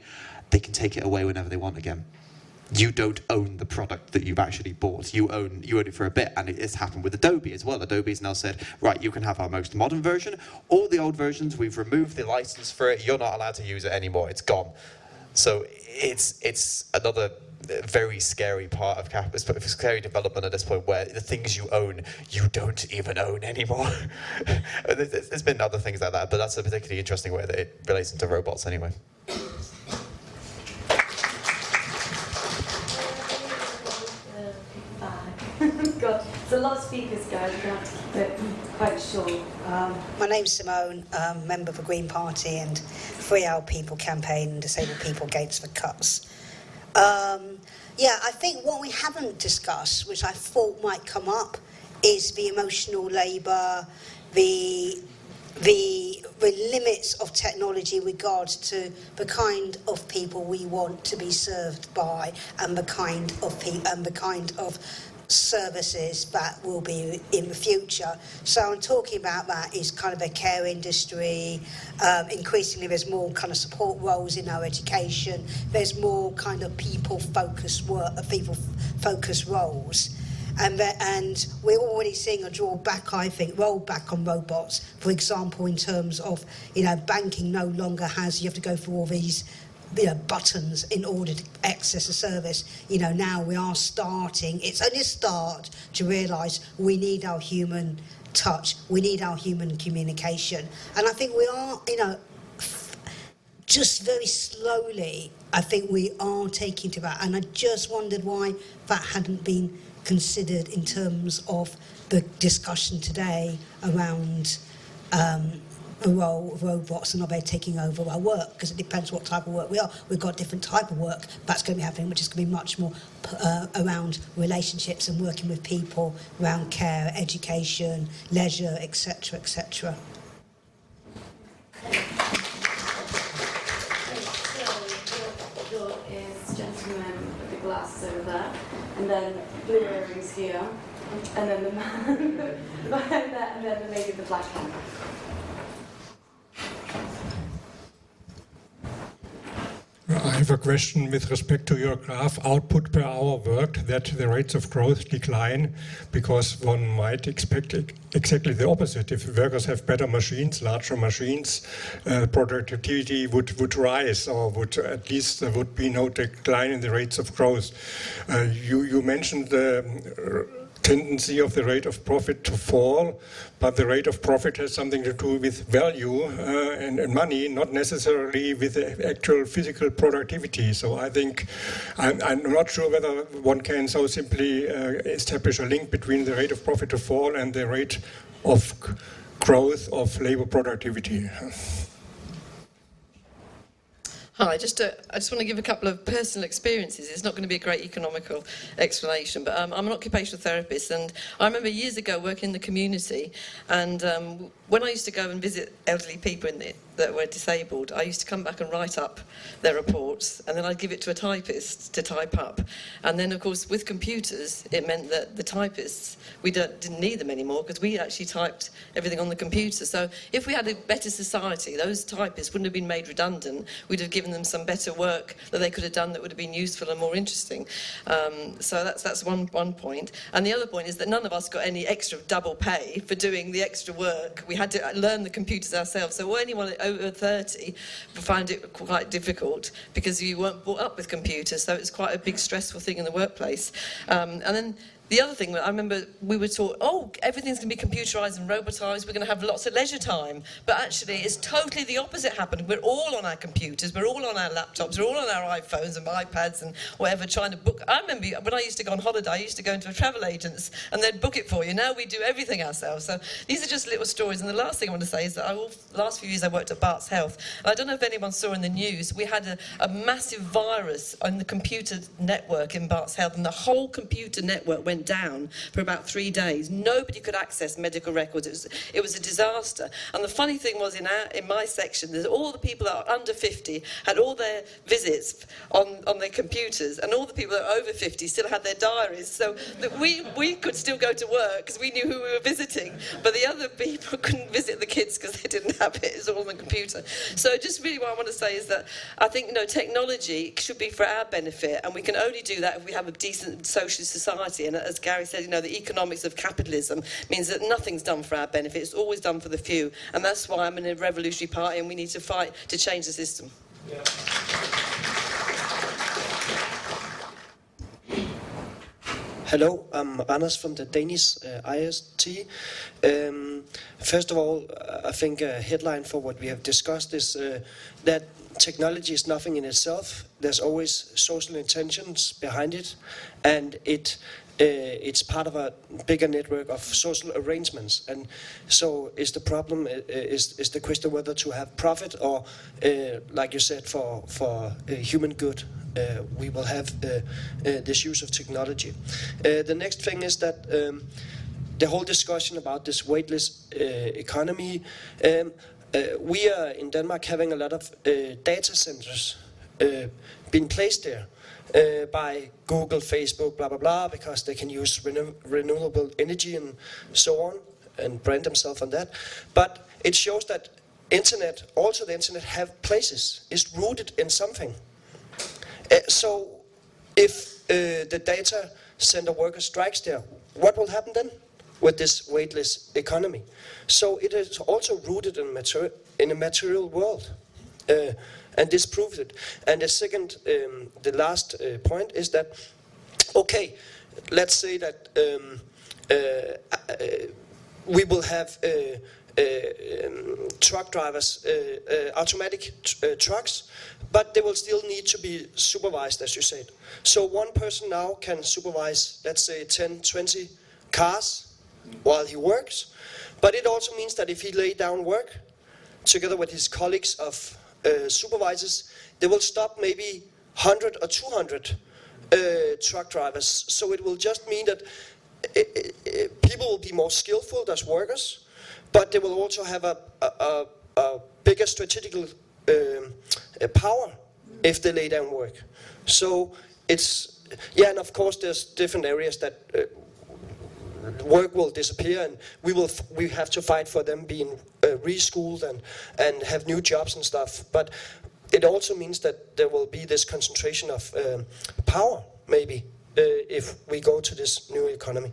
they can take it away whenever they want again. You don't own the product that you've actually bought. You own it for a bit, and it's happened with Adobe as well. Adobe's now said, right, you can have our most modern version. All the old versions, we've removed the license for it. You're not allowed to use it anymore. It's gone. So it's another very scary part of capitalism, scary development at this point where the things you own, you don't even own anymore. There's been other things like that, but that's a particularly interesting way that it relates into robots anyway.
God, there's a lot of speakers, guys. We're going to have to keep it quite short.
My name's Simone, member of the Green Party and Free Our People campaign and Disabled People Against the Cuts. I think what we haven't discussed, which I thought might come up, is the emotional labour, the limits of technology in regards to the kind of people we want to be served by and the kind of services that will be in the future. So I'm talking about that is kind of a care industry. Increasingly there's more kind of support roles in our education. There's more kind of people-focused roles. And we're already seeing a drawback, I think, rollback on robots. For example, in terms of, banking no longer you have to go through all these buttons in order to access a service. Now we are starting, it's only a start to realise we need our human touch, we need our human communication. And I think we are, just very slowly, I think we are taking to that. And I just wondered why that hadn't been considered in terms of the discussion today around the role of robots and are they taking over our work, because it depends what type of work we are. We've got different type of work that's going to be happening, which is going to be much more around relationships and working with people, around care, education, leisure, etc., etc.
Is gentleman with the glasses over there, and then blue earrings here, and then the man behind that, and then the lady with the black hair.
I have a question with respect to your graph, output per hour worked, that the rates of growth decline because one might expect exactly the opposite. If workers have better machines, larger machines, productivity would rise, or at least there would be no decline in the rates of growth. You mentioned the tendency of the rate of profit to fall, but the rate of profit has something to do with value and money, not necessarily with the actual physical productivity. So I think, I'm not sure whether one can so simply establish a link between the rate of profit to fall and the rate of growth of labor productivity.
Hi, I just want to give a couple of personal experiences. It's not going to be a great economical explanation, but I'm an occupational therapist, and I remember years ago working in the community, and when I used to go and visit elderly people that were disabled, I used to come back and write up their reports, and then I'd give it to a typist to type up. And then, of course, with computers, it meant that the typists, we didn't need them anymore because we actually typed everything on the computer. So if we had a better society, those typists wouldn't have been made redundant. We'd have given them some better work that they could have done that would have been useful and more interesting. So that's one point. And the other point is that none of us got any extra double pay for doing the extra work. We had to learn the computers ourselves. So anyone over 30 find it quite difficult because you weren't brought up with computers, so it's quite a big stressful thing in the workplace. And then the other thing, I remember we were taught, oh, everything's going to be computerised and robotised, we're going to have lots of leisure time. But actually, it's totally the opposite happened. We're all on our computers, we're all on our laptops, we're all on our iPhones and iPads and whatever, trying to book. I remember when I used to go on holiday, I used to go into a travel agents and they'd book it for you. Now we do everything ourselves. So these are just little stories. And the last thing I want to say is that last few years I worked at Barts Health. And I don't know if anyone saw in the news, we had a massive virus on the computer network in Barts Health, and the whole computer network went down for about 3 days. Nobody could access medical records. It was a disaster. And the funny thing was, in my section, that all the people that are under 50 had all their visits on their computers, and all the people that are over 50 still had their diaries. So that we could still go to work because we knew who we were visiting, but the other people couldn't visit the kids because they didn't have it. It's all on the computer. So just really what I want to say is that I think, technology should be for our benefit, and we can only do that if we have a decent social society. And as Gary said, the economics of capitalism means that nothing's done for our benefit. It's always done for the few. And that's why I'm in a revolutionary party, and we need to fight to change the system.
Yeah. Hello, I'm Anders from the Danish IST. First of all, I think a headline for what we have discussed is that technology is nothing in itself. There's always social intentions behind it, and it's part of a bigger network of social arrangements. And so is the problem, is the question whether to have profit or, like you said, for human good, we will have this use of technology. The next thing is that the whole discussion about this weightless economy, we are in Denmark having a lot of data centers being placed there. By Google, Facebook, blah, blah, blah, because they can use renewable energy and so on, and brand themselves on that. But it shows that also the internet have places, is rooted in something. So if the data center worker strikes there, what will happen then with this weightless economy? So it is also rooted in a material world. And this proves it. And the second, the last point is that, okay, let's say that we will have truck drivers, automatic trucks, but they will still need to be supervised, as you said. So one person now can supervise, let's say, 10, 20 cars while he works. But it also means that if he lay down work, together with his colleagues of supervisors, they will stop maybe 100 or 200 truck drivers. So it will just mean that people will be more skillful as workers, but they will also have a bigger strategical power if they lay down work. So it's, and of course there's different areas that work will disappear, and we have to fight for them being reschooled and have new jobs and stuff. But it also means that there will be this concentration of power, maybe, if we go to this new economy.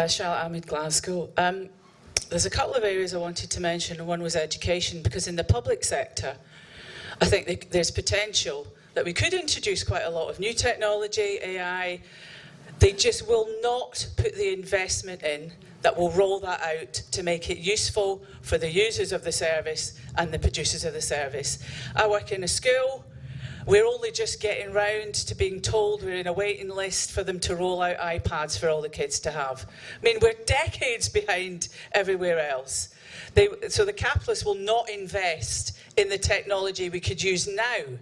Charlotte Ahmed, Glasgow. There's a couple of areas I wanted to mention. One was education, because in the public sector, I think there's potential that we could introduce quite a lot of new technology, AI. They just will not put the investment in that will roll that out to make it useful for the users of the service and the producers of the service. I work in a school. We're only just getting round to being told we're in a waiting list for them to roll out iPads for all the kids to have. I mean, we're decades behind everywhere else. So the capitalists will not invest in the technology we could use now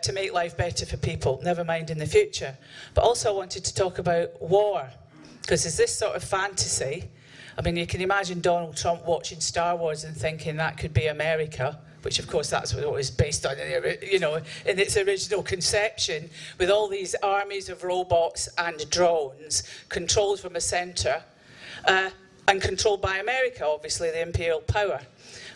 to make life better for people, never mind in the future. But also I wanted to talk about war, because there's this sort of fantasy. I mean, you can imagine Donald Trump watching Star Wars and thinking that could be America, which of course that's what it was based on, in its original conception, with all these armies of robots and drones controlled from a centre. and controlled by America, obviously, the imperial power.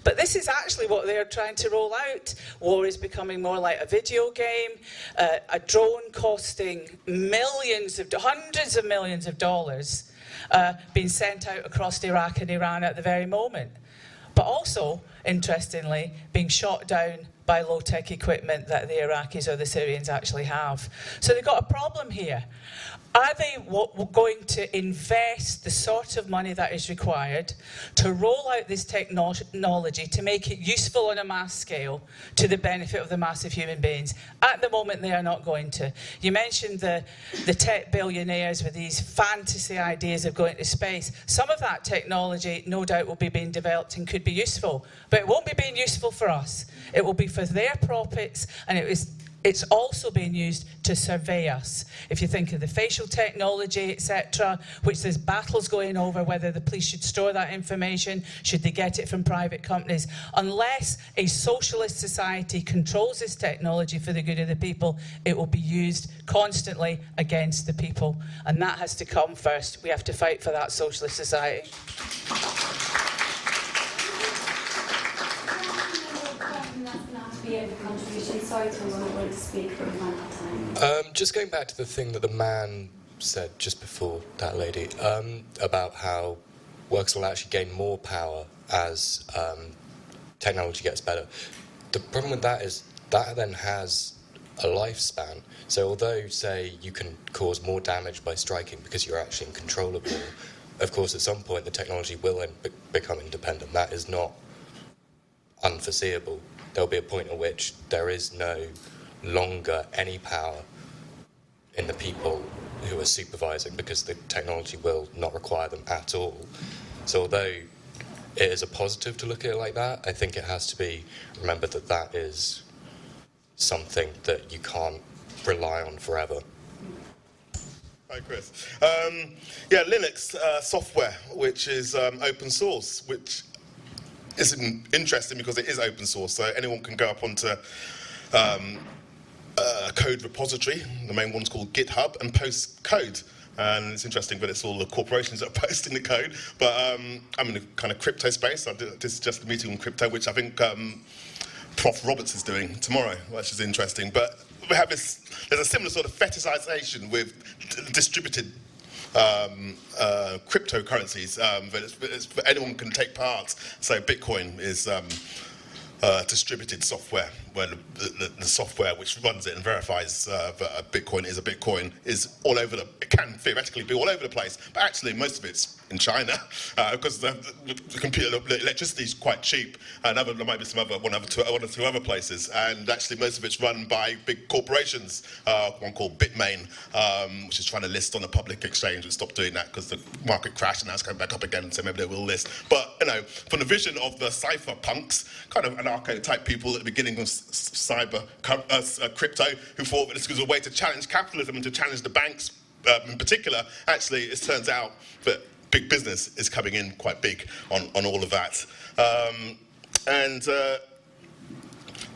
But this is actually what they're trying to roll out. War is becoming more like a video game, a drone costing hundreds of millions of dollars being sent out across Iraq and Iran at the very moment. But also, interestingly, being shot down by low-tech equipment that the Iraqis or the Syrians actually have. So they've got a problem here. Are they going to invest the sort of money that is required to roll out this technology to make it useful on a mass scale to the benefit of the mass of human beings? At the moment, they are not going to. You mentioned the tech billionaires with these fantasy ideas of going to space. Some of that technology, no doubt, will be being developed and could be useful, but it won't be being useful for us. It will be for their profits, and it's also being used to survey us. If you think of the facial technology, etc., which there's battles going over whether the police should store that information, should they get it from private companies. Unless a socialist society controls this technology for the good of the people, it will be used constantly against the people. And that has to come first. We have to fight for that socialist society.
Sorry to anyone wanted to speak, but we might have time.
Just going back to the thing that the man said just before that lady, about how workers will actually gain more power as technology gets better. The problem with that is that then has a lifespan. So although, say, you can cause more damage by striking because you're actually in control of more, of course, at some point the technology will then become independent. That is not unforeseeable. There'll be a point at which there is no longer any power in the people who are supervising because the technology will not require them at all. So although it is a positive to look at it like that, I think it has to be remembered that that is something that you can't rely on forever.
Hi, Chris. Yeah, Linux software, which is open source, which is interesting because it is open source, so anyone can go up onto a code repository. The main one's called GitHub, and post code. And it's interesting that it's all the corporations that are posting the code. But I'm in the kind of crypto space. This is just a meeting on crypto, which I think Prof. Roberts is doing tomorrow, which is interesting. But we have there's a similar sort of fetishization with distributed cryptocurrencies that anyone can take part. So Bitcoin is distributed software, where the software which runs it and verifies that a Bitcoin is all over it can theoretically be all over the place, but actually most of it's in China because the computer electricity is quite cheap, and there might be one or two other places, and actually most of it's run by big corporations. One called Bitmain, which is trying to list on a public exchange, and stopped doing that because the market crashed, and now it's coming back up again, so maybe they will list. But you know, from the vision of the cypherpunks, kind of anarcho-type people at the beginning of crypto, who thought that this was a way to challenge capitalism and to challenge the banks in particular, actually it turns out that big business is coming in quite big on all of that. And there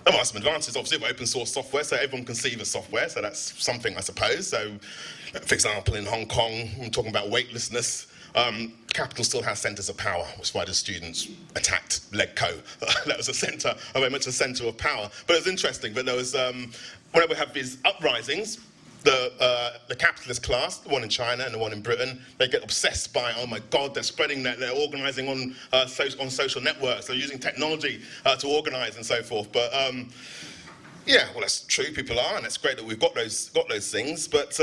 are some advantages, obviously, of open source software, so everyone can see the software, so that's something, I suppose. So, for example, in Hong Kong, I'm talking about weightlessness. Capital still has centres of power, which is why the students attacked LegCo. That was a centre, very much a centre of power. But it's interesting that there was, whenever we have these uprisings, the capitalist class, the one in China and the one in Britain, they get obsessed by, oh my God, they're spreading, they're organising on social networks, they're using technology to organise and so forth. But yeah, well, that's true, people are, and it's great that we've got those things, but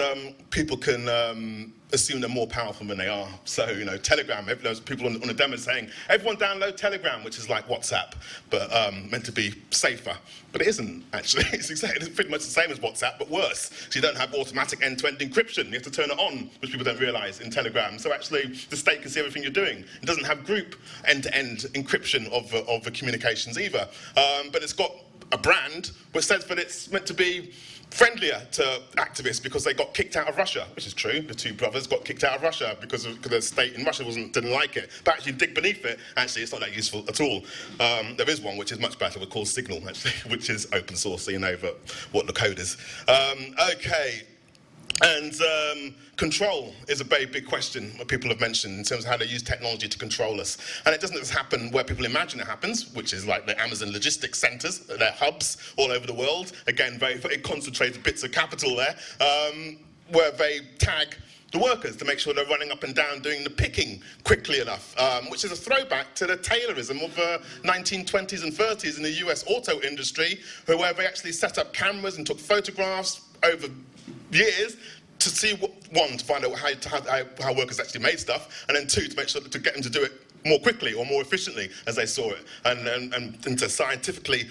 people can assume they're more powerful than they are. So, you know, Telegram, there's people on the demo saying, everyone download Telegram, which is like WhatsApp, but meant to be safer. But it isn't, actually. It's pretty much the same as WhatsApp, but worse. So you don't have automatic end-to-end encryption. You have to turn it on, which people don't realise in Telegram. So actually, the state can see everything you're doing. It doesn't have group end-to-end encryption of the communications either. But it's got a brand which says that it's meant to be friendlier to activists because they got kicked out of Russia, which is true. The two brothers got kicked out of Russia because the state in Russia didn't like it. But actually, dig beneath it, actually, it's not that useful at all. There is one which is much better, called Signal, actually, which is open source, so you know what the code is. Okay. And control is a very big question that people have mentioned in terms of how they use technology to control us. And it doesn't just happen where people imagine it happens, which is like the Amazon logistics centers, their hubs all over the world. Again, very concentrated bits of capital there, where they tag the workers to make sure they're running up and down doing the picking quickly enough, which is a throwback to the Taylorism of the 1920s and 30s in the US auto industry, where they actually set up cameras and took photographs over years to see, one, to find out how workers actually made stuff, and then two, to make sure to get them to do it more quickly or more efficiently as they saw it, and to scientifically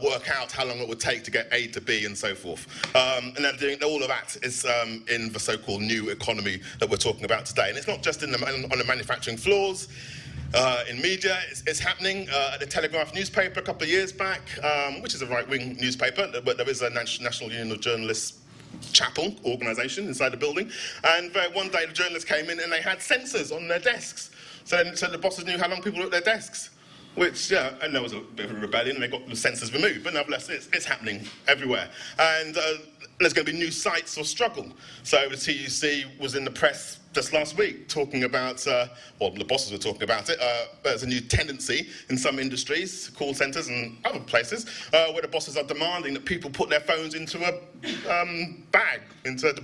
work out how long it would take to get A to B and so forth. And then doing all of that is in the so-called new economy that we're talking about today. And it's not just on the manufacturing floors. In media, it's happening at the Telegraph newspaper a couple of years back, which is a right-wing newspaper, but there is a National Union of Journalists Chaplin organisation inside the building, and one day the journalists came in and they had sensors on their desks. So the bosses knew how long people were at their desks, which, yeah, and there was a bit of a rebellion, and they got the sensors removed, but nevertheless, it's happening everywhere. And there's going to be new sites of struggle. So the TUC was in the press just last week talking about, well, the bosses were talking about it, there's a new tendency in some industries, call centres and other places, where the bosses are demanding that people put their phones into a bag, into a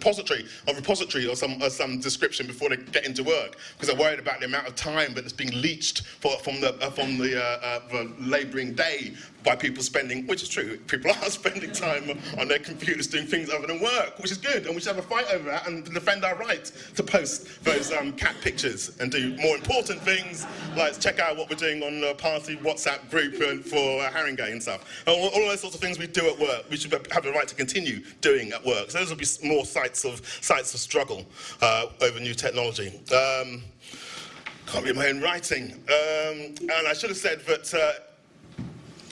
repository or some description before they get into work, because they're worried about the amount of time that is being leached from the labouring day by people spending, which is true, people are spending time on their computers doing things other than work, which is good, and we should have a fight over that and defend our right to post those cat pictures and do more important things, like check out what we're doing on the party WhatsApp group for Haringey and stuff. All those sorts of things we do at work, we should have the right to continue doing at work. So those will be more sites of struggle over new technology. Can't read my own writing. And I should have said that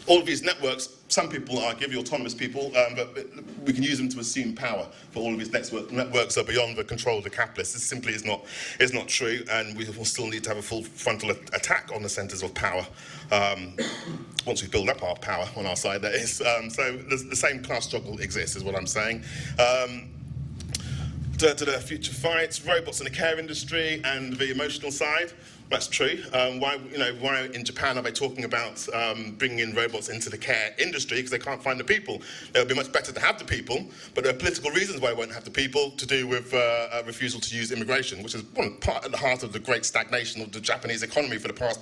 all of these networks, some people argue, the autonomous people, but we can use them to assume power. For all of these networks are beyond the control of the capitalists. This simply is not true, and we will still need to have a full frontal attack on the centres of power. Once we build up our power on our side, that is. So the same class struggle exists, is what I'm saying. To the future fights, robots in the care industry, and the emotional side. That's true. Why in Japan are they talking about bringing in robots into the care industry? Because they can't find the people. It would be much better to have the people, but there are political reasons why they won't have the people, to do with a refusal to use immigration, which is one part at the heart of the great stagnation of the Japanese economy for the past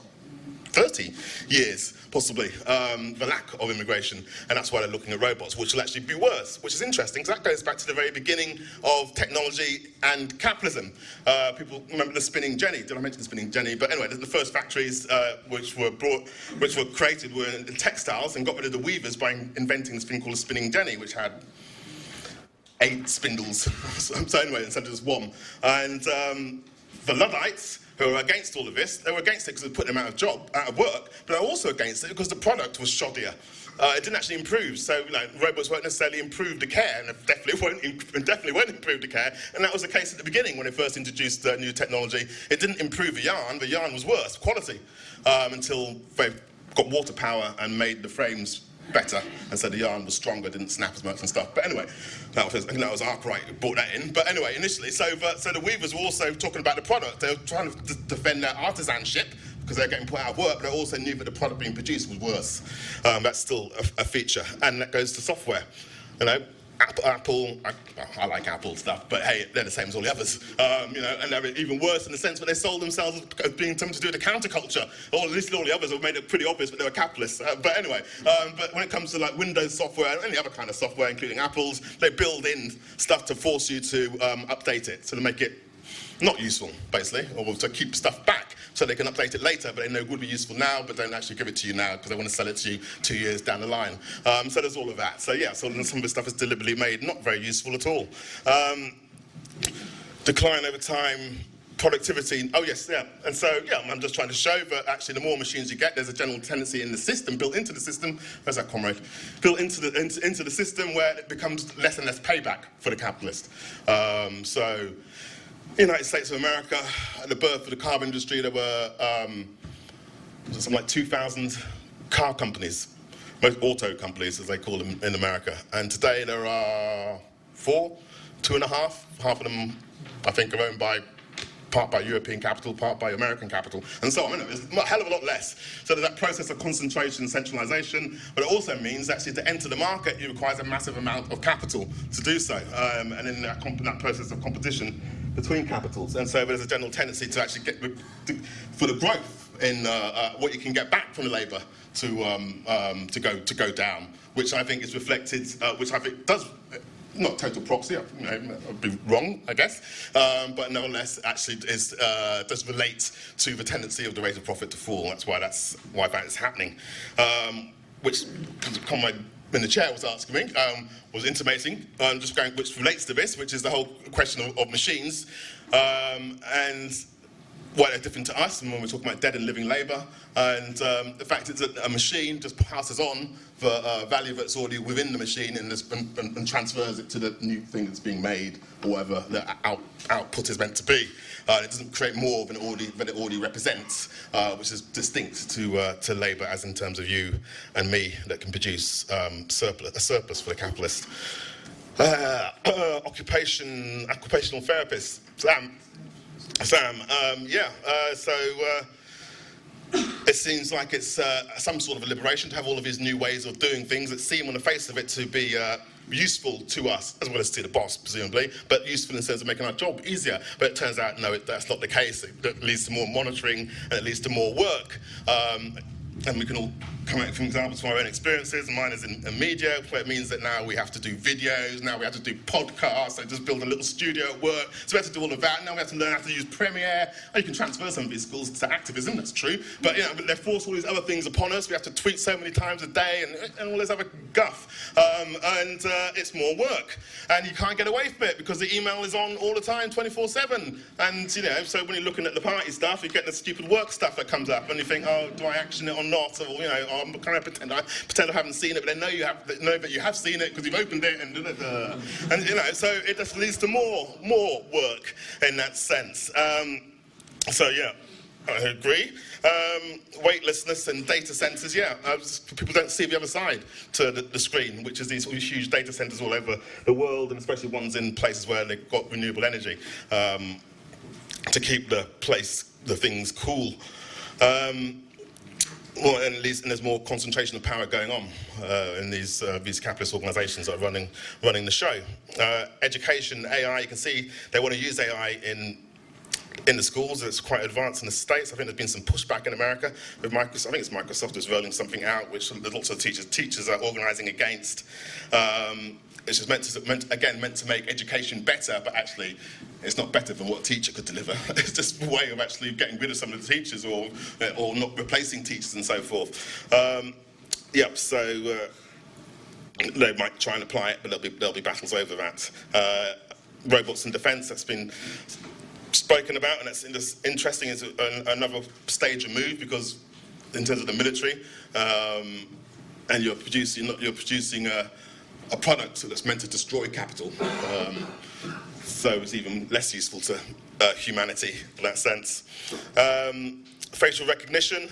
30 years, possibly, the lack of immigration, and that's why they're looking at robots, which will actually be worse, which is interesting, because that goes back to the very beginning of technology and capitalism. People remember the spinning jenny. Did I mention the spinning jenny? But anyway, the first factories which were created were in textiles, and got rid of the weavers by inventing this thing called a spinning jenny, which had 8 spindles. So anyway, instead of just one. And the Luddites, who are against all of this, they were against it because it put them out of work, but they're also against it because the product was shoddier. It didn't actually improve, so robots won't necessarily improve the care, and definitely won't improve the care, and that was the case at the beginning when they first introduced new technology. It didn't improve the yarn was worse, quality, until they got water power and made the frames better, and so the yarn was stronger, didn't snap as much and stuff. But anyway, that was Arkwright who brought that in. But anyway, initially, so the weavers were also talking about the product. They were trying to defend their artisanship because they're getting put out of work, but they also knew that the product being produced was worse. That's still a feature, and that goes to software. Apple, I like Apple stuff, but hey, they're the same as all the others, and they're even worse in the sense that they sold themselves as being something to do with the counterculture. Or at least all the others have made it pretty obvious that they were capitalists. But anyway, but when it comes to like Windows software and any other kind of software, including Apple's, they build in stuff to force you to update it, so to make it not useful, basically, or to keep stuff back so they can update it later, but they know it would be useful now, but don't actually give it to you now because they want to sell it to you 2 years down the line. So there's all of that. So yeah, so some of the stuff is deliberately made not very useful at all. Decline over time, productivity. Oh yes, yeah. And so yeah, I'm just trying to show that actually the more machines you get, there's a general tendency in the system, built into the system. Where's that comrade? Built into the system where it becomes less and less payback for the capitalist. So. United States of America, at the birth of the car industry, there were something like 2,000 car companies, most auto companies as they call them in America. And today there are 4 2.5. Half of them, I think, are owned by part by European capital, part by American capital, and so on. It's a hell of a lot less. So there's that process of concentration and centralisation, but it also means actually to enter the market, it requires a massive amount of capital to do so, and in that process of competition between capitals. And so there's a general tendency to actually get, for the growth in what you can get back from the labour to go down, which I think is reflected, which I think does. Not total proxy, I'd be wrong, I guess, but nevertheless, actually does relate to the tendency of the rate of profit to fall. That's why that is happening. Which comrade in the chair was asking me, was intimating, which relates to this, which is the whole question of machines, and why they're different to us, and when we're talking about dead and living labour, and the fact is that a machine just passes on the value that's already within the machine and transfers it to the new thing that's being made, or whatever the output is meant to be. It doesn't create more than it already represents, which is distinct to labour, as in terms of you and me, that can produce a surplus for the capitalist. Occupational therapist. Sam, it seems like it's some sort of a liberation to have all of these new ways of doing things that seem on the face of it to be useful to us, as well as to the boss, presumably, but useful in the sense of making our job easier. But it turns out, no, that's not the case. It leads to more monitoring, and it leads to more work. And we can all come out from examples from our own experiences, and mine is in media, where it means that now we have to do videos, now we have to do podcasts, so just build a little studio at work, so we have to do all of that, now we have to learn how to use Premiere, and you can transfer some of these skills to activism, that's true, but but they force all these other things upon us, we have to tweet so many times a day, and all this other guff, and it's more work, and you can't get away from it, because the email is on all the time, 24/7, and so when you're looking at the party stuff, you get the stupid work stuff that comes up, and you think, oh, do I action it or not, or can I pretend I haven't seen it, but they know that you have seen it because you've opened it, and so it just leads to more work in that sense. So yeah, I agree. Weightlessness and data centres, people don't see the other side to the screen, which is these huge data centres all over the world, and especially ones in places where they've got renewable energy to keep the things cool. Well, and at least, and there's more concentration of power going on in these capitalist organisations that are running the show. Education, AI, you can see they want to use AI in the schools. It's quite advanced in the States. I think there's been some pushback in America with Microsoft. I think it's Microsoft is rolling something out, which lots of teachers are organising against. Which is meant to make education better, but actually it's not better than what a teacher could deliver. It's just a way of actually getting rid of some of the teachers or not replacing teachers and so forth. So they might try and apply it, but there'll be battles over that. Robots in defence, that's been spoken about, and that's interesting. It's another stage removed, because in terms of the military, and you're producing a product that's meant to destroy capital, so it's even less useful to humanity in that sense. Facial recognition.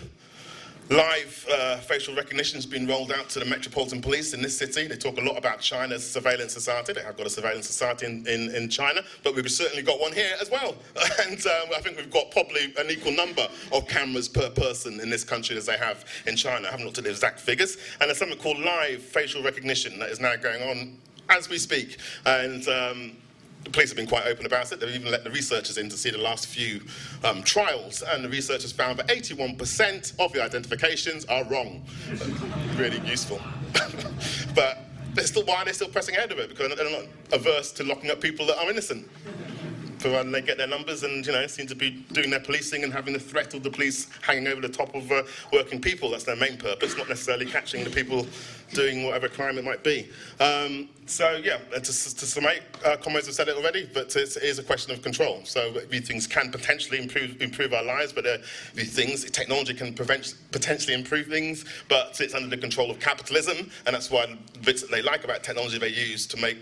Live facial recognition has been rolled out to the Metropolitan Police in this city. They talk a lot about China's surveillance society. They have got a surveillance society in China, but we've certainly got one here as well. And I think we've got probably an equal number of cameras per person in this country as they have in China. I haven't looked at the exact figures. And there's something called live facial recognition that is now going on as we speak. And the police have been quite open about it. They've even let the researchers in to see the last few trials, and the researchers found that 81% of the identifications are wrong. Really useful. But why are they still pressing ahead of it? Because they're not averse to locking up people that are innocent. Provided they get their numbers and seem to be doing their policing and having the threat of the police hanging over the top of working people. That's their main purpose, not necessarily catching the people doing whatever crime it might be. So yeah, to summate, comrades have said it already, but it is a question of control. So these things can potentially improve our lives, but these things, technology can potentially improve things, but it's under the control of capitalism, and that's why the bits that they like about technology they use to make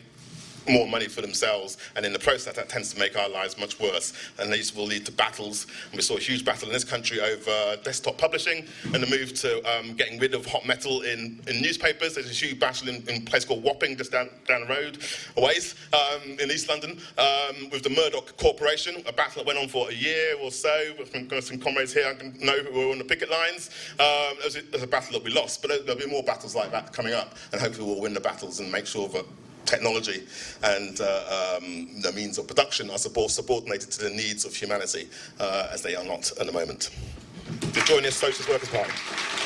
more money for themselves, and in the process that tends to make our lives much worse, and these will lead to battles. And we saw a huge battle in this country over desktop publishing and the move to getting rid of hot metal in newspapers. There's a huge battle in a place called Wapping, just down the road a ways, in East London, with the Murdoch Corporation, a battle that went on for a year or so. With some comrades here I know who were on the picket lines. There's a battle that we lost, but there'll be more battles like that coming up, and hopefully we'll win the battles and make sure that technology and the means of production are subordinated to the needs of humanity, as they are not at the moment. To join the Socialist Workers' Party.